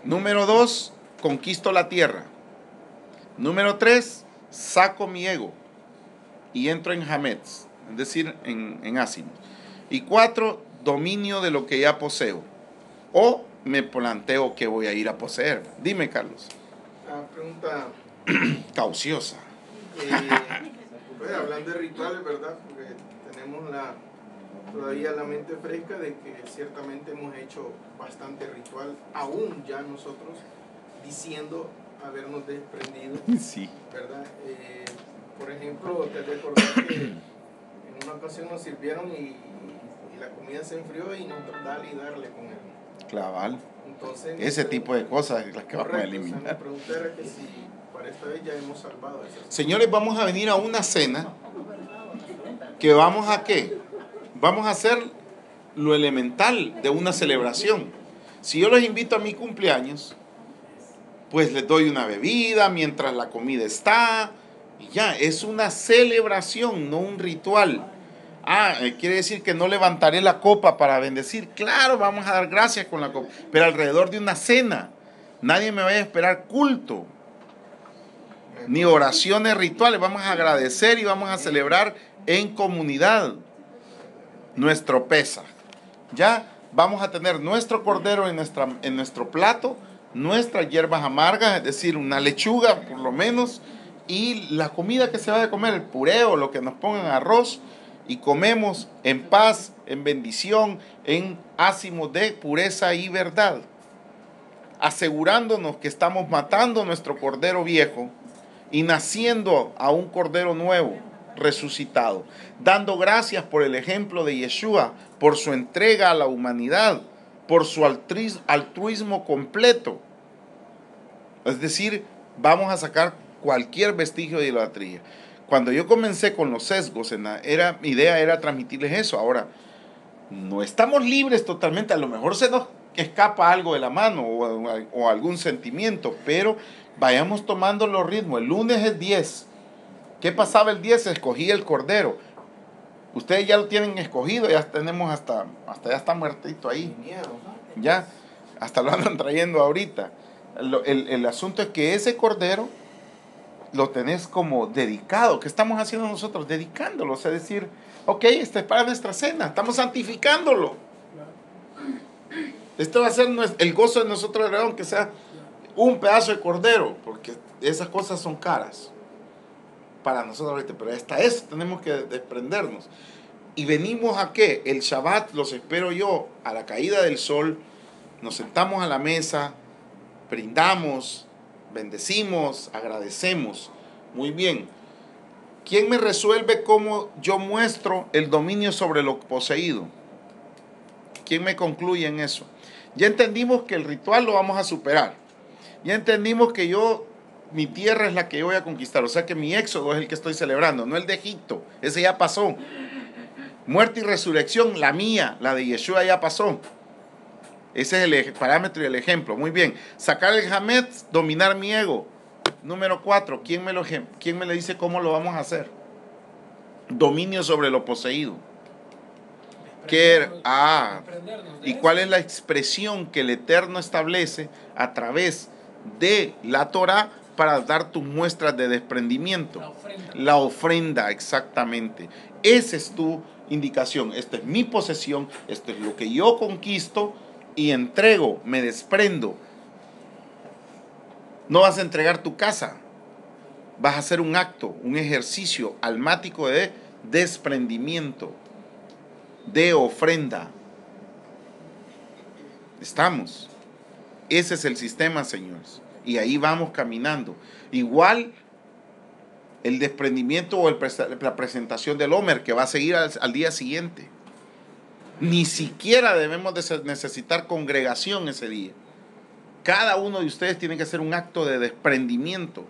Número 2, conquisto la tierra. Número 3, saco mi ego y entro en hametz, es decir, en ácimos. Y 4, dominio de lo que ya poseo. O me planteo que voy a ir a poseer. Dime, Carlos. Pregunta cauciosa. Pues, hablando de rituales, ¿verdad? Porque tenemos todavía la mente fresca de que ciertamente hemos hecho bastante ritual, aún ya nosotros diciendo habernos desprendido, sí, ¿verdad? Por ejemplo, te recordás que en una ocasión nos sirvieron y la comida se enfrió y nosotros darle con él. Claval. Entonces, ese tipo de cosas es las que vamos a eliminar. O sea, mi pregunta era que si para esta vez ya hemos salvado esas. Señores, vamos a venir a una cena que vamos a ¿qué? Vamos a hacer lo elemental de una celebración. Si yo los invito a mi cumpleaños, pues les doy una bebida mientras la comida está, y ya, es una celebración, no un ritual. Quiere decir que no levantaré la copa para bendecir. Claro, vamos a dar gracias con la copa, pero alrededor de una cena. Nadie me vaya a esperar culto, ni oraciones rituales. Vamos a agradecer y vamos a celebrar en comunidad nuestro Pesaj. Ya vamos a tener nuestro cordero en nuestro plato, nuestras hierbas amargas, es decir, una lechuga por lo menos, y la comida que se va a comer, el puré o lo que nos pongan arroz, y comemos en paz, en bendición, en ácimos de pureza y verdad, asegurándonos que estamos matando nuestro cordero viejo y naciendo a un cordero nuevo, resucitado, dando gracias por el ejemplo de Yeshua, por su entrega a la humanidad, por su altruismo completo. Es decir, vamos a sacar cualquier vestigio de idolatría. Cuando yo comencé con los sesgos, mi idea era transmitirles eso. Ahora, no estamos libres totalmente, a lo mejor se nos escapa algo de la mano o algún sentimiento, pero vayamos tomando los ritmos. El lunes es 10. ¿Qué pasaba el 10? Se escogía el cordero. Ustedes ya lo tienen escogido, ya tenemos hasta ya está muertito ahí. Ya, hasta lo andan trayendo ahorita. El asunto es que ese cordero lo tenés como dedicado. ¿Qué estamos haciendo nosotros? Dedicándolo. O sea, decir, ok, este es para nuestra cena, estamos santificándolo. Este va a ser el gozo de nosotros, aunque sea un pedazo de cordero, porque esas cosas son caras para nosotros ahorita, pero hasta eso tenemos que desprendernos. ¿Y venimos a qué? El Shabbat los espero yo a la caída del sol, nos sentamos a la mesa, brindamos, bendecimos, agradecemos. Muy bien. ¿Quién me resuelve cómo yo muestro el dominio sobre lo poseído? ¿Quién me concluye en eso? Ya entendimos que el ritual lo vamos a superar. Ya entendimos que mi tierra es la que yo voy a conquistar. O sea que mi éxodo es el que estoy celebrando, no el de Egipto. Ese ya pasó. Muerte y resurrección, la mía, la de Yeshua ya pasó. Ese es el parámetro y el ejemplo. Muy bien. Sacar el Hametz, dominar mi ego. Número 4. ¿Quién me le dice cómo lo vamos a hacer? Dominio sobre lo poseído. ¿Y cuál es la expresión que el Eterno establece a través de la Torah para dar tus muestras de desprendimiento? La ofrenda, exactamente. Esa es tu indicación. Esta es mi posesión, esto es lo que yo conquisto y entrego, me desprendo. No vas a entregar tu casa, vas a hacer un acto, un ejercicio almático de desprendimiento, de ofrenda. Estamos. Ese es el sistema, señores. Y ahí vamos caminando. Igual el desprendimiento o la presentación del Homer, que va a seguir al día siguiente. Ni siquiera debemos de necesitar congregación ese día. Cada uno de ustedes tiene que hacer un acto de desprendimiento.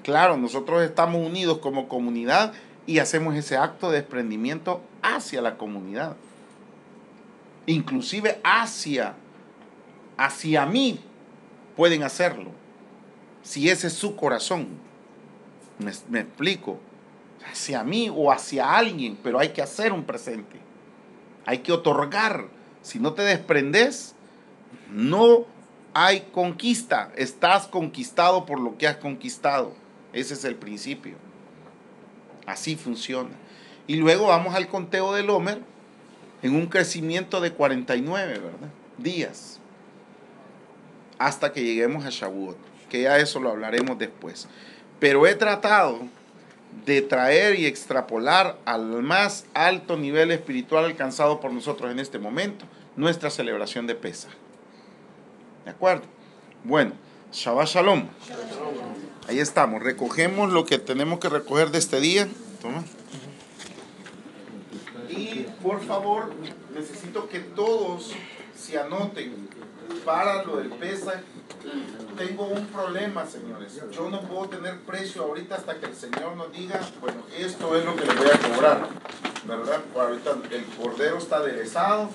Claro, nosotros estamos unidos como comunidad y hacemos ese acto de desprendimiento hacia la comunidad. Inclusive hacia mí pueden hacerlo. Si ese es su corazón. Me explico. Hacia mí o hacia alguien, pero hay que hacer un presente. Hay que otorgar. Si no te desprendes, no hay conquista. Estás conquistado por lo que has conquistado. Ese es el principio. Así funciona. Y luego vamos al conteo del Homer en un crecimiento de 49, ¿verdad? Días. Hasta que lleguemos a Shavuot. Que ya eso lo hablaremos después. Pero he tratado de traer y extrapolar al más alto nivel espiritual alcanzado por nosotros en este momento, nuestra celebración de Pesaj. ¿De acuerdo? Bueno, Shabbat Shalom. Ahí estamos, recogemos lo que tenemos que recoger de este día. Toma. Y por favor, necesito que todos se anoten para lo del Pesaj. Tengo un problema, señores. Yo no puedo tener precio ahorita hasta que el Señor nos diga, bueno, esto es lo que le voy a cobrar, ¿verdad? Ahorita el cordero está aderezado.